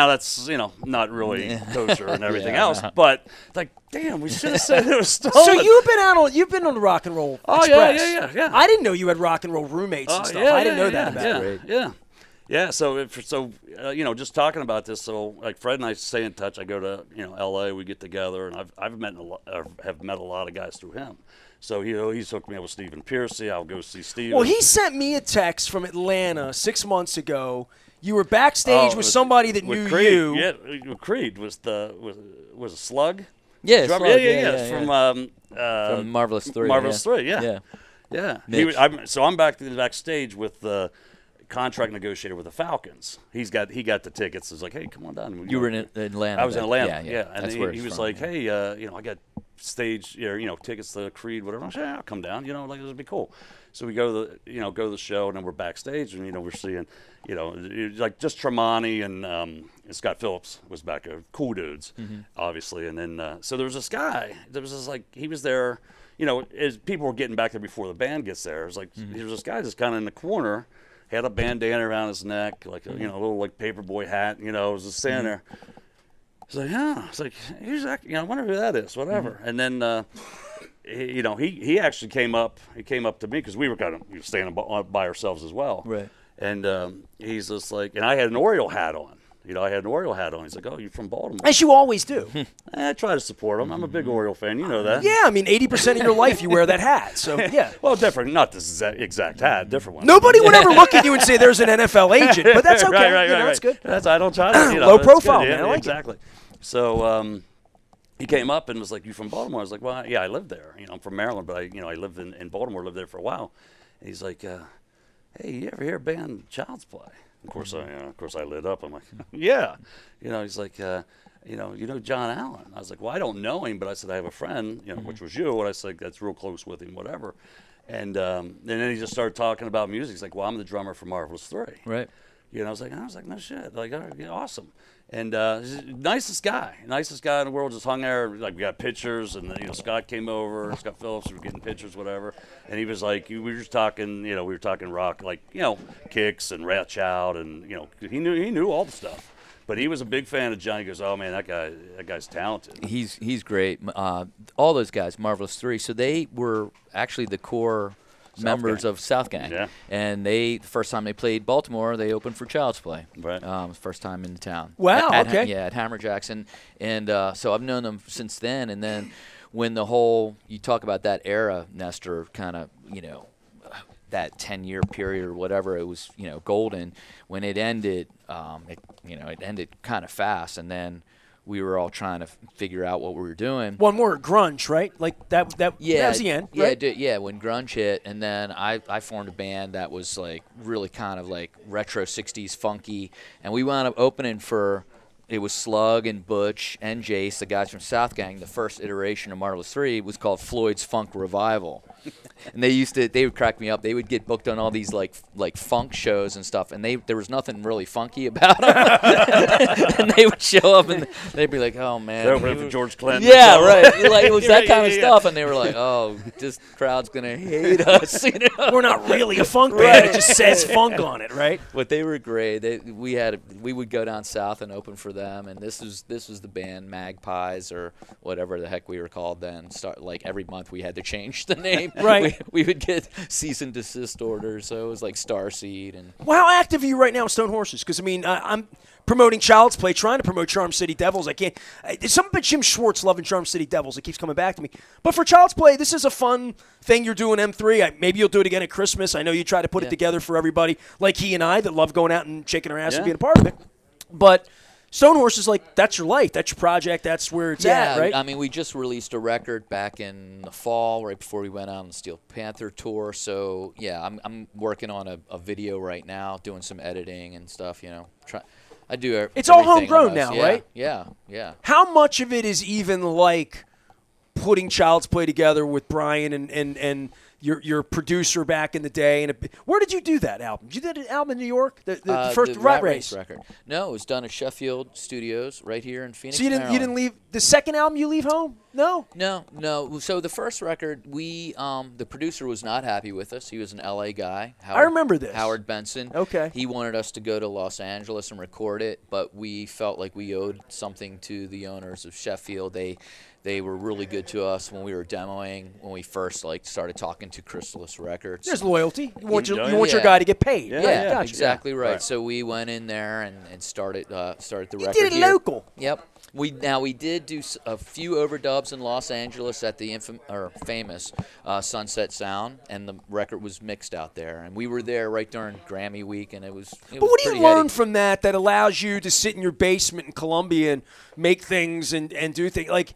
that's not really kosher and everything else. But like, damn, we should have said it was stolen. So you've been on the Rock and Roll Express. Yeah. I didn't know you had rock and roll roommates and stuff. I didn't know that about you. Yeah. So just talking about this. So like Fred and I stay in touch. I go to L.A. We get together, and have met a lot of guys through him. So he's hooked me up with Stephen Piercy. I'll go see Steve. Well, he sent me a text from Atlanta 6 months ago. You were backstage with somebody that knew Creed. you. Yeah, Creed was a Slug. Yeah, Drummer. Slug, Yeah. From Marvelous 3. Marvelous 3. Yeah. I'm backstage with the contract negotiator with the Falcons. He got the tickets. It's like, hey, come on down. You were in Atlanta. I was in Atlanta. Yeah. And that's where he was from, like, hey, I got stage, tickets to Creed, whatever. I said, yeah, I'll come down. Like, this would be cool. So we go to the show, and then we're backstage, and we're seeing, like just Tremonti and Scott Phillips was back there, cool dudes, obviously. And then so there was this guy. There was this, like, he was there, as people were getting back there before the band gets there. It was like there was this guy just kind of in the corner, had a bandana around his neck, like a little like paperboy hat, was just standing there. It's like, yeah. It's like, who's that? I wonder who that is. Whatever. And then, he actually came up. He came up to me because we were kind of standing by ourselves as well. Right. And he's just like, and I had an Oriole hat on. I had an Oriole hat on. He's like, oh, you're from Baltimore. As you always do. I try to support him. I'm a big Oriole fan. You know that. Yeah, I mean, 80% of your life you wear that hat. So, yeah. Well, different. Not this exact hat. Different one. Nobody would ever look at you and say there's an NFL agent, but that's okay. Right. That's good. I don't try to. Low profile, man. Yeah, I like exactly. So he came up and was like, you from Baltimore? I was like, well, yeah, I lived there. I'm from Maryland, but I lived in Baltimore, lived there for a while. And he's like, hey, you ever hear a band Child's Play? Of course I lit up. I'm like, yeah. He's like, you know John Allen. I was like, well, I don't know him, but I said, I have a friend, which was you. And I said, that's real close with him, whatever. And then he just started talking about music. He's like, well, I'm the drummer for Marvelous 3. Right. I was like, no shit. Like, awesome. And nicest guy in the world. Just hung there. Like, we got pictures, and then Scott came over. Scott Phillips, we were getting pictures, whatever. And he was like, we were just talking. We were talking rock, like Kicks and Rat Child, and he knew all the stuff. But he was a big fan of John. He goes, oh man, that guy's talented. He's great. All those guys, Marvelous 3. So they were actually the core members of South Gang. Yeah. And the first time they played Baltimore, they opened for Child's Play. Right. First time in the town. Wow, okay. At Hammerjacks. And so I've known them since then. And then when you talk about that era, Nestor, kind of, that 10-year period or whatever, it was, golden. When it ended, it ended kind of fast. And then we were all trying to figure out what we were doing. One more grunge, right? Like that was the end, right? Yeah, when grunge hit, and then I formed a band that was like really kind of like retro 60s funky, and we wound up opening for, it was Slug and Butch and Jace, the guys from South Gang. The first iteration of Marvelous 3 was called Floyd's Funk Revival. And they would crack me up. They would get booked on all these like funk shows and stuff, and there was nothing really funky about them. And they would show up and they'd be like, "Oh man, they're opening for George Clinton." Yeah, right. Like it was that kind of stuff, and they were like, "Oh, this crowd's gonna hate us." We're not really a funk band. It just says funk on it, right? But they were great. We would go down south and open for them, and this was the band Magpies or whatever the heck we were called then. Like every month we had to change the name. Right. we would get cease and desist orders. So it was like Starseed and. Well, how active are you right now with Stone Horses? Because, I mean, I'm promoting Child's Play, trying to promote Charm City Devils. I can't. There's something about Jim Schwartz loving Charm City Devils. It keeps coming back to me. But for Child's Play, this is a fun thing you're doing, M3. Maybe you'll do it again at Christmas. I know you try to put it together for everybody like he and I that love going out and shaking our ass and being a part of it. But Stone Horse is like, that's your life. That's your project. That's where it's at, right? I mean, we just released a record back in the fall, right before we went out on the Steel Panther tour. So, yeah, I'm working on a video right now, doing some editing and stuff, I do It's all everything homegrown almost. now, right? Yeah. How much of it is even like putting Child's Play together with Brian and your producer back in the day? And where did you do that album? Did you do that album in New York? The first the Rat Race record. No, it was done at Sheffield Studios right here in Phoenix. So you didn't leave the second album? You leave home? No. No. So the first record, the producer was not happy with us. He was an LA guy. I remember this. Howard Benson. Okay. He wanted us to go to Los Angeles and record it, but we felt like we owed something to the owners of Sheffield. They were really good to us when we were demoing, when we first started talking to Chrysalis Records. There's loyalty. You want your Yeah. guy to get paid. Yeah, Gotcha. exactly right. Right. So we went in there and started the You record did it here. local. Yep. We did do a few overdubs in Los Angeles at the famous Sunset Sound, and the record was mixed out there. And we were there right during Grammy week, and it was. But what do you learn from that allows you to sit in your basement in Columbia and make things and do things? Like,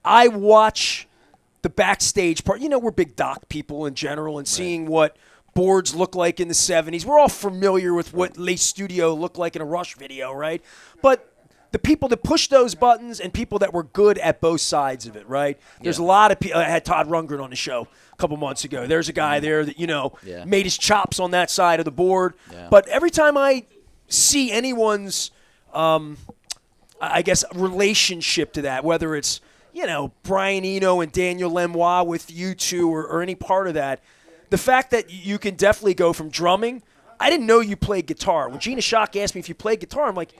I watch the backstage part. We're big doc people in general, and seeing what boards look like in the 70s. We're all familiar with what Les Studio looked like in a Rush video, right? But the people that push those buttons and people that were good at both sides of it, right? There's a lot of people. I had Todd Rundgren on the show a couple months ago. There's a guy there that, made his chops on that side of the board. Yeah. But every time I see anyone's, I guess, relationship to that, whether it's, Brian Eno and Daniel Lenoir with you two or any part of that, the fact that you can definitely go from drumming. I didn't know you played guitar. When Gina Schock asked me if you played guitar, I'm like,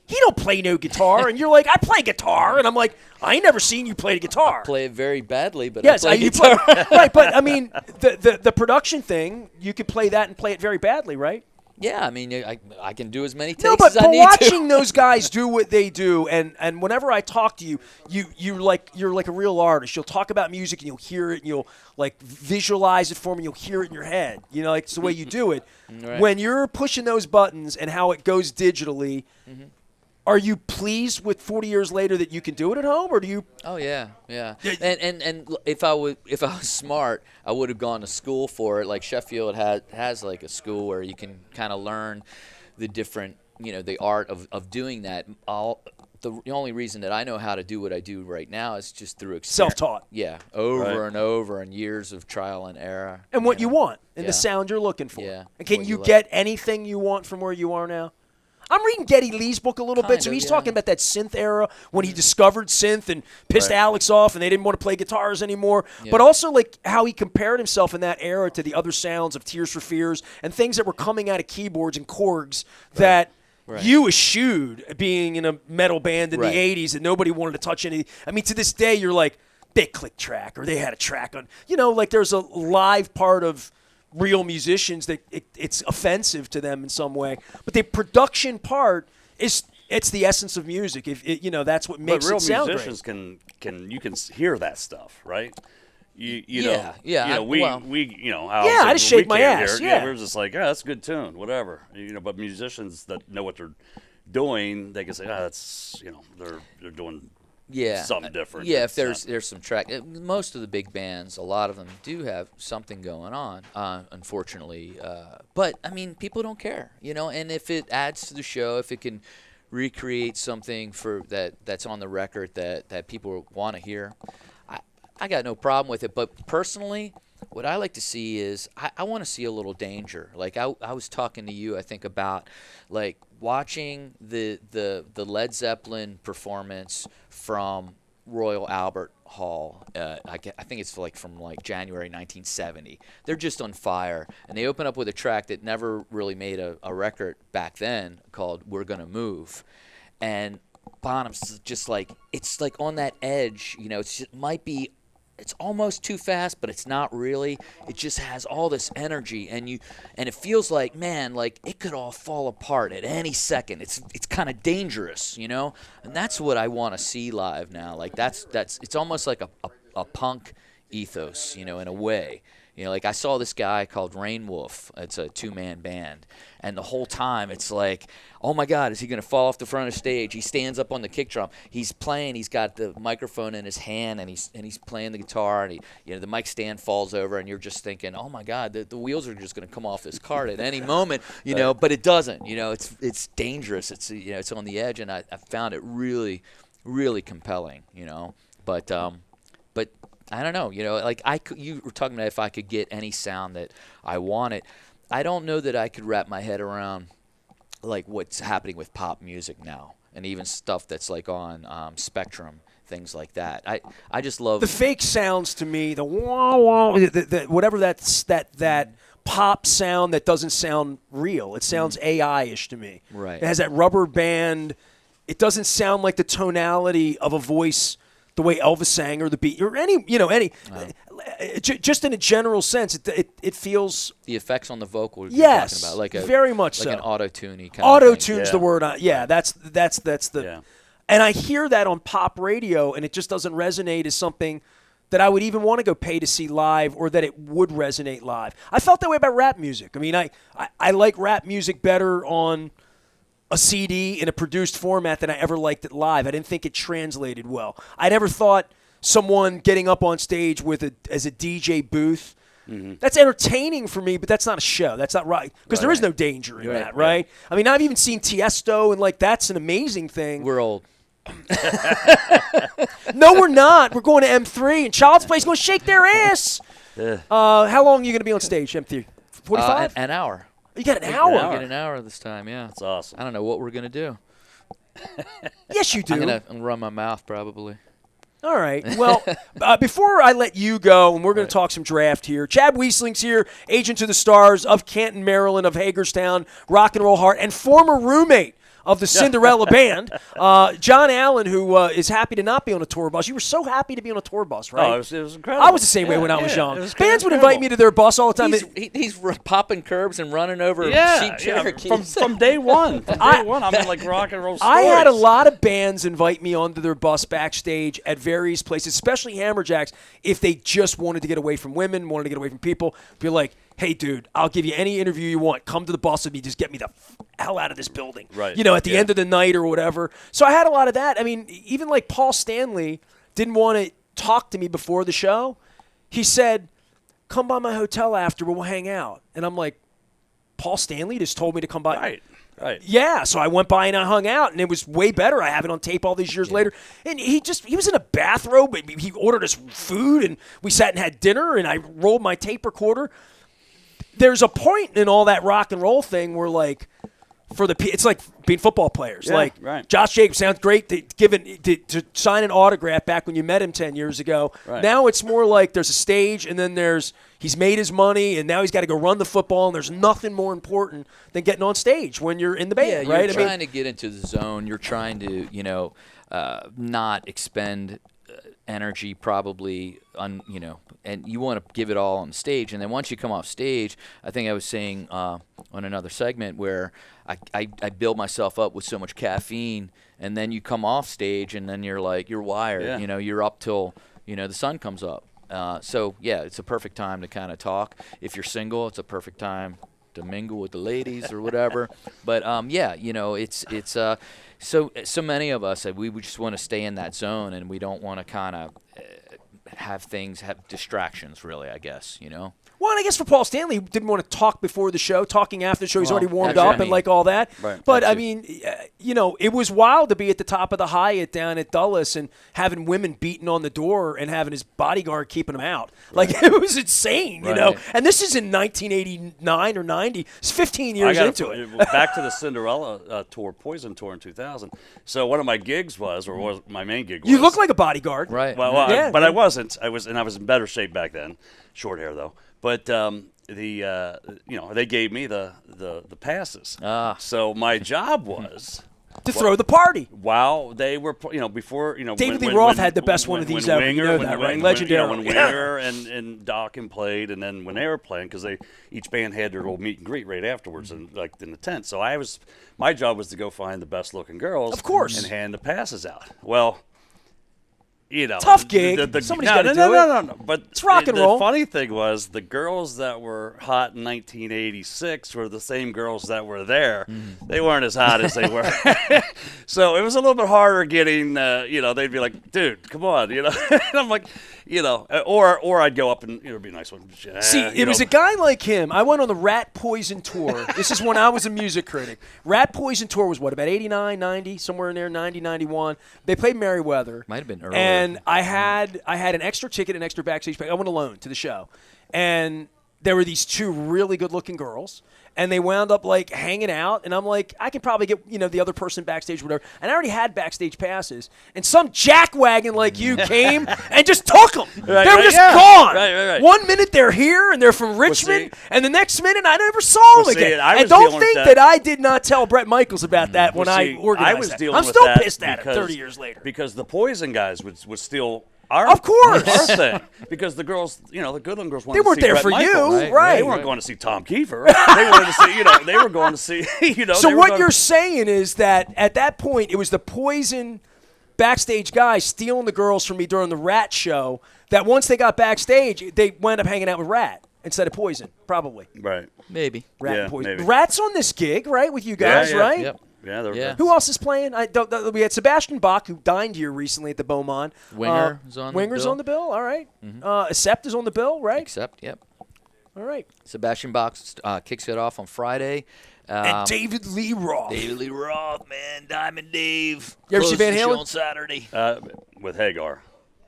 he don't play no guitar. And you're like, I play guitar. And I'm like, I ain't never seen you play guitar. I play it very badly, but yes, I play guitar. Right, but I mean, the production thing, you could play that and play it very badly, right? Yeah, I mean, I can do as many takes No, but as I need watching to. those guys do what they do, and whenever I talk to you, you're like a real artist. You'll talk about music and you'll hear it and you'll like visualize it for me. You'll hear it in your head. It's the way you do it. Right. When you're pushing those buttons and how it goes digitally. Mm-hmm. Are you pleased with 40 years later that you can do it at home, or do you? Oh yeah. And if I was smart, I would have gone to school for it. Like Sheffield has like a school where you can kind of learn the different, the art of doing that. The only reason that I know how to do what I do right now is just through experience. Self-taught. Yeah, over and over, and years of trial and error. And what you want, and the sound you're looking for. Yeah. And can you get anything you want from where you are now? I'm reading Geddy Lee's book a little bit, so he's talking about that synth era when he discovered synth and pissed Alex off and they didn't want to play guitars anymore. Yeah. But also like how he compared himself in that era to the other sounds of Tears for Fears and things that were coming out of keyboards and Korgs that you eschewed being in a metal band in the 80s and nobody wanted to touch any. I mean, to this day, you're like, they click track or they had a track on. Like there's a live part of real musicians that it's offensive to them in some way, but the production part it's the essence of music. If that's what makes it sound great. But real musicians can hear that stuff, right? We I just shake my ass. We're just like, that's a good tune, whatever. But musicians that know what they're doing, they can say, that's they're doing. Something different. Yeah, if there's some track. Most of the big bands, a lot of them do have something going on, unfortunately. But, I mean, people don't care, and if it adds to the show, if it can recreate something that's on the record that people want to hear, I got no problem with it. But personally, what I like to see is I want to see a little danger. Like I was talking to you, I think, about like watching the Led Zeppelin performance from Royal Albert Hall. I think it's from January 1970. They're just on fire, and they open up with a track that never really made a record back then called "We're Gonna Move," and Bonham's just like it's like on that edge. It might be it's almost too fast, but it's not really. It just has all this energy, and it feels like, man, like it could all fall apart at any second. It's kind of dangerous, you know, and that's what I want to see live now. Like that's it's almost like a punk ethos, you know, in a way. You know, like I saw this guy called Rain Wolf. It's a 2-man band. And the whole time it's like, oh my God, is he going to fall off the front of the stage? He stands up on the kick drum. He's playing. He's got the microphone in his hand, and he's playing the guitar. And the mic stand falls over, and you're just thinking, oh my God, the wheels are just going to come off this cart at any moment. You know, but it doesn't. You know, it's dangerous. It's it's on the edge, and I found it really, really compelling. You know, but I don't know, you know, like you were talking about if I could get any sound that I wanted. I don't know that I could wrap my head around like what's happening with pop music now, and even stuff that's like on Spectrum, things like that. I just love the fake sounds to me, the wah wah, the whatever that pop sound that doesn't sound real. It sounds AI-ish to me. Right. It has that rubber band. It doesn't sound like the tonality of a voice the way Elvis sang or the beat or just in a general sense, it feels the effects on the vocal. Yes, you're talking about, like very much like so. An auto-tuney kind auto of thing. tune's the word. That's the. Yeah. And I hear that on pop radio, and it just doesn't resonate as something that I would even want to go pay to see live, or that it would resonate live. I felt that way about rap music. I mean, I like rap music better on a CD in a produced format than I ever liked it live. I didn't think it translated well. I never thought someone getting up on stage as a DJ booth, that's entertaining for me, but that's not a show. That's not right. Because there is no danger in that, right? I mean, I've even seen Tiesto, and like that's an amazing thing. We're old. No, we're not. We're going to M3, and Child's Play's going to shake their ass. How long are you going to be on stage, M3? 45? An hour. You got an hour? We get an hour this time, yeah. That's awesome. I don't know what we're going to do. Yes, you do. I'm going to run my mouth probably. All right. Well, before I let you go, and we're going to talk some draft here, Chad Wiesling's here, agent to the stars of Canton, Maryland, of Hagerstown, rock and roll heart, and former roommate of the Cinderella Band, John Allen, who is happy to not be on a tour bus. You were so happy to be on a tour bus, right? Oh, it was incredible. I was the same way when I was young. It was Bands would incredible. invite me to their bus all the time. He's popping curbs and running over cheap Cherokees. From day one. I'm in like rock and roll stories. I had a lot of bands invite me onto their bus backstage at various places, especially Hammerjacks, if they just wanted to get away from women, wanted to get away from people. Be like, hey, dude, I'll give you any interview you want. Come to the bus with me. Just get me the hell out of this building. Right. You know, at the end of the night or whatever. So I had a lot of that. I mean, even like Paul Stanley didn't want to talk to me before the show. He said, come by my hotel after, we'll hang out. And I'm like, Paul Stanley just told me to come by. Right. Yeah, so I went by and I hung out, and it was way better. I have it on tape all these years later. And he was in a bathrobe. He ordered us food, and we sat and had dinner, and I rolled my tape recorder. There's a point in all that rock and roll thing where, like, it's like being football players. Yeah, like, right. Josh Jacobs sounds great to sign an autograph back when you met him 10 years ago. Right. Now it's more like there's a stage, and then he's made his money, and now he's got to go run the football, and there's nothing more important than getting on stage when you're in the band, you're right? trying to get into the zone. You're trying to, not expend energy probably and you want to give it all on stage. And then once you come off stage, I think I was saying on another segment where I build myself up with so much caffeine, and then you come off stage and then you're wired. Yeah. You're up till the sun comes up. So yeah, it's a perfect time to kind of talk. If you're single, it's a perfect time to mingle with the ladies or whatever. But it's so many of us, we just want to stay in that zone, and we don't want to kind of have distractions, really, I guess, Well, and I guess for Paul Stanley, he didn't want to talk before the show. Talking after the show, he's already warmed that's what up I mean. and like all that. Right, But, that's I it. mean, it was wild to be at the top of the Hyatt down at Dulles and having women beating on the door and having his bodyguard keeping him out. Like, it was insane, you know. Right. And this is in 1989 or 90. It's 15 years into it. Back to the Cinderella tour, Poison tour in 2000. So one of my gigs was my main gig was. You look like a bodyguard. Right. Well, Yeah. but I wasn't. I was in better shape back then. Short hair though. But they gave me the passes. Ah. So my job was to throw the party. Wow, they were, before, David Lee Roth had the best one of these ever. You know that, right? Legendary. When Winger and Dokken played, and then when they were playing, because each band had their little meet and greet right afterwards, in the tent. So my job was to go find the best looking girls, of course, and hand the passes out. Well, tough gig. Somebody's got to do it. No. But it's rock and roll. The funny thing was the girls that were hot in 1986 were the same girls that were there. They weren't as hot as they were. So it was a little bit harder getting, they'd be like, dude, come on, And I'm like, or I'd go up and, it'd be a nice one. See, it was a guy like him. I went on the Rat Poison tour. This is when I was a music critic. Rat Poison tour was what, about 89, 90, somewhere in there, 90, 91. They played Merriweather. Might have been earlier. And I had an extra ticket, an extra backstage pass. I went alone to the show. And there were these two really good-looking girls. And they wound up, hanging out. And I'm like, I can probably get, the other person backstage or whatever. And I already had backstage passes. And some jackwagon like you came and just took them. They were just gone. Right. 1 minute they're here and they're from Richmond. And the next minute I never saw them again. And don't think that I did not tell Bret Michaels about that when I organized that. I'm still pissed at him 30 years later. Because the Poison guys would steal of course. Our thing. Because the girls, the good-looking girls wanted they weren't to see there Bret for Michaels. you, right? They weren't going to see Tom Kiefer. They wanted to see, they were going to see, So what you're saying is that at that point, it was the Poison backstage guys stealing the girls from me during the Rat show, that once they got backstage, they wound up hanging out with Rat instead of Poison, probably. Right. Maybe. Rat and Poison. Maybe. Rat's on this gig, right, with you guys, right? Yep. Yeah, Who else is playing? We had Sebastian Bach, who dined here recently at the Beaumont. Winger's on the bill. All right. Accept is on the bill, right? Accept, yep. All right. Sebastian Bach kicks it off on Friday. And David Lee Roth. David Lee Roth, man. Diamond Dave. You ever see Van Show Halen? on Saturday. with Hagar.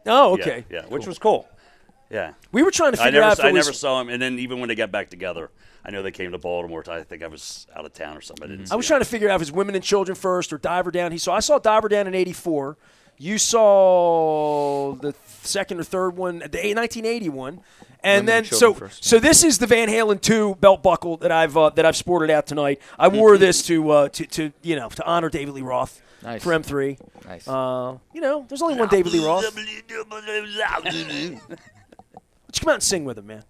Oh, okay. Yeah, which was cool. Yeah. We were trying to figure out if I never saw him, and then even when they got back together, I know they came to Baltimore. I think I was out of town or something. I was trying to figure out if it was Women and Children first or Diver Down. I saw Diver Down in '84. You saw the second or third one, the 1981, and then so this is the Van Halen 2 belt buckle that I've sported out tonight. I wore this to honor David Lee Roth for M3. Nice. There's only one David Lee Roth. Why don't you come out and sing with him, man?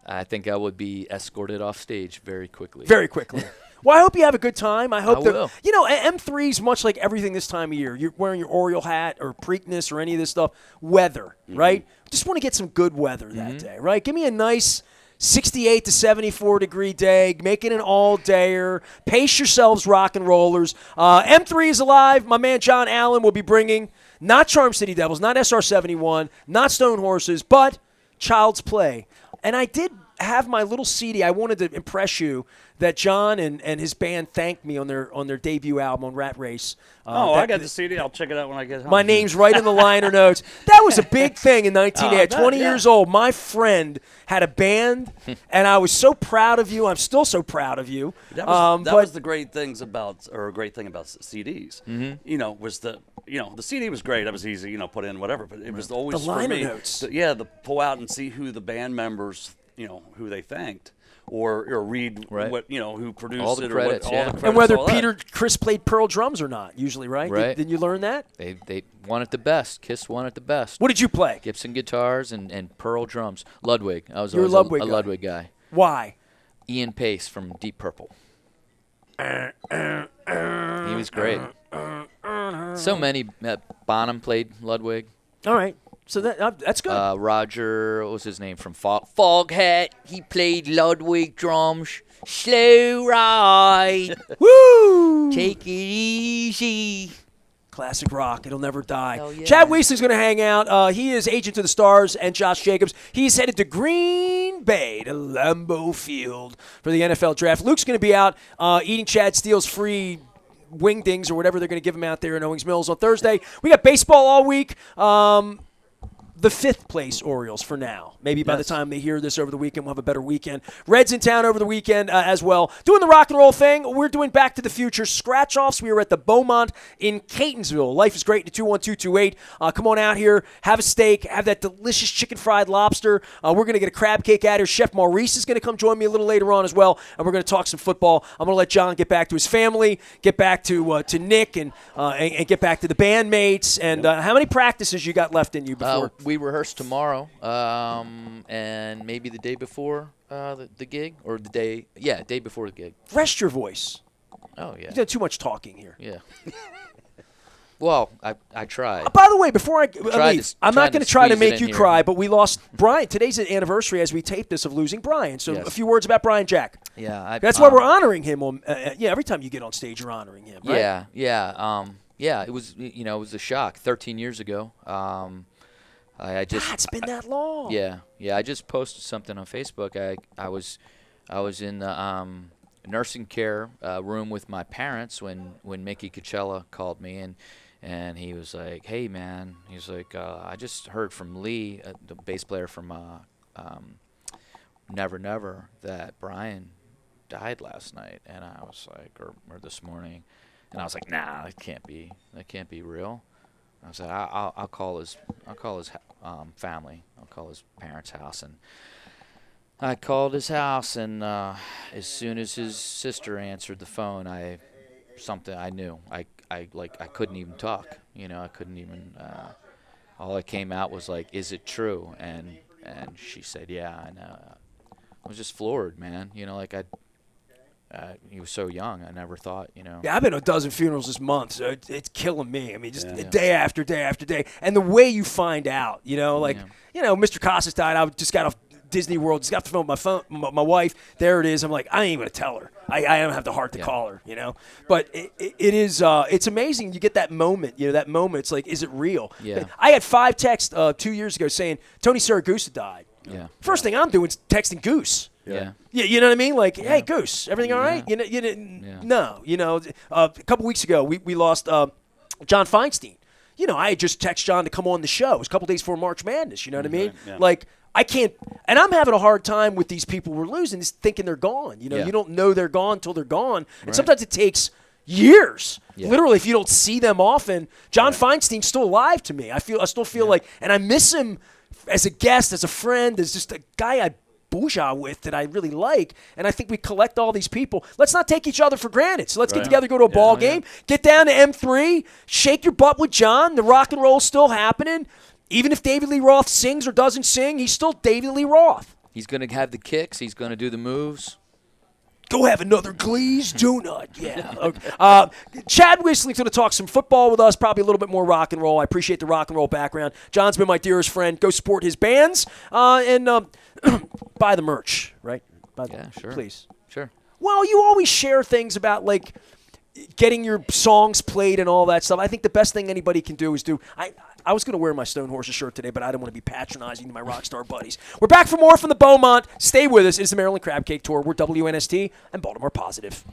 I think I would be escorted off stage very quickly. Very quickly. Well, I hope you have a good time. I hope will. M3 is much like everything this time of year. You're wearing your Oriole hat or Preakness or any of this stuff. Weather, right? Just want to get some good weather that day, right? Give me a nice 68 to 74 degree day. Make it an all-dayer. Pace yourselves, rock and rollers. M3 is alive. My man John Allen will be bringing not Charm City Devils, not SR-71, not Stone Horses, but Child's Play. And I did have my little CD. I wanted to impress you that John and his band thanked me on their debut album on Rat Race. I got the CD. I'll check it out when I get home. My name's right in the liner notes. That was a big thing in 1980. 20 years old. My friend had a band, and I was so proud of you. I'm still so proud of you. That was the great thing about CDs. Was the CD was great. That was easy, put in whatever. But it was always the liner for me, notes. To pull out and see who the band members, who they thanked. Or read what who produced all the it, credits, or what, all the credits, and whether all that. Peter Chris played Pearl drums or not. Usually, right? Right. Did you learn that? They won it the best. Kiss won it the best. What did you play? Gibson guitars and Pearl drums. Ludwig. I was You're always a a Ludwig guy. Why? Ian Pace from Deep Purple. He was great. So many. Bonham played Ludwig. All right. So that's good. Roger, what was his name from Foghat? He played Ludwig drums. Slow ride. Woo! Take it easy. Classic rock. It'll never die. Hell yeah. Chad Wiesling's going to hang out. He is agent to the Stars and Josh Jacobs. He's headed to Green Bay to Lambeau Field for the NFL Draft. Luke's going to be out eating Chad Steele's free wingdings or whatever they're going to give him out there in Owings Mills on Thursday. We got baseball all week. the 5th place Orioles for now. Maybe by the Yes. time they hear this over the weekend, we'll have a better weekend. Reds in town over the weekend as well. Doing the rock and roll thing. We're doing Back to the Future scratch-offs. We are at the Beaumont in Catonsville. Life is great in 21228. Come on out here. Have a steak. Have that delicious chicken fried lobster. We're going to get a crab cake out here. Chef Maurice is going to come join me a little later on as well, and we're going to talk some football. I'm going to let John get back to his family, get back to Nick, and get back to the bandmates. And how many practices you got left in you before? We rehearse tomorrow, and maybe the day before the gig, or day before the gig. Rest your voice. Oh yeah. You've done too much talking here. Yeah. Well, I tried. By the way, before I Tried leave, to- I'm not tried going to to try to squeeze it make in you here. cry, but we lost Brian. Today's the anniversary as we tape this of losing Brian. So Yes. a few words about Brian Jack. Yeah. That's why we're honoring him. Every time you get on stage, you're honoring him. Right? Yeah. It was it was a shock. 13 years ago. I just. God, it's been that long. Yeah. I just posted something on Facebook. I was in the nursing care room with my parents when Mickey Coachella called me, and he was like, "Hey man," he's like, "I just heard from Lee, the bass player from Never Never, that Brian died last night," and I was like, or this morning, and I was like, "Nah, that can't be real." I said, "I'll call his family. I'll call his parents' house." And I called his house, and as soon as his sister answered the phone, I knew. I couldn't even talk. I couldn't even. All that came out was like, "Is it true?" And she said, "Yeah." And I was just floored, man. He was so young. I never thought. Yeah, I've been to a dozen funerals this month, so it's killing me. I mean, just Yeah. day after day after day. And the way you find out, Mr. Casas died. I just got off Disney World, just got the phone with my wife. There it is. I'm like, I ain't even going to tell her. I don't have the heart to call her, But it is, it's amazing. You get that moment, that moment. It's like, is it real? Yeah. I had 5 texts 2 years ago saying Tony Saragusa died. Yeah. First thing I'm doing is texting Goose. Yeah. Yeah, you know what I mean? Like, hey, Goose, everything all right? You didn't. Yeah. No, a couple weeks ago we lost John Feinstein. I had just texted John to come on the show. It was a couple days before March Madness. You know what I mean? Yeah. Like, I can't, and I'm having a hard time with these people we're losing, just thinking they're gone. You don't know they're gone until they're gone, and sometimes it takes years. Yeah. Literally, if you don't see them often. John Feinstein's still alive to me. I still feel like, and I miss him as a guest, as a friend, as just a guy I bourgeois with that I really like, and I think we collect all these people. Let's not take each other for granted. So let's get together, go to a ball game, get down to M3, shake your butt with John. The rock and roll's still happening. Even if David Lee Roth sings or doesn't sing, he's still David Lee Roth. He's going to have the kicks. He's going to do the moves. Go have another glazed donut. Yeah. Okay. Chad Wiestling's going to talk some football with us, probably a little bit more rock and roll. I appreciate the rock and roll background. John's been my dearest friend. Go support his bands and buy the merch, right? Sure. Please. Sure. Well, you always share things about, like, getting your songs played and all that stuff. I think the best thing anybody can do is I was going to wear my Stone Horses shirt today, but I didn't want to be patronizing to my rock star buddies. We're back for more from the Beaumont. Stay with us. It's the Maryland Crab Cake Tour. We're WNST and Baltimore Positive.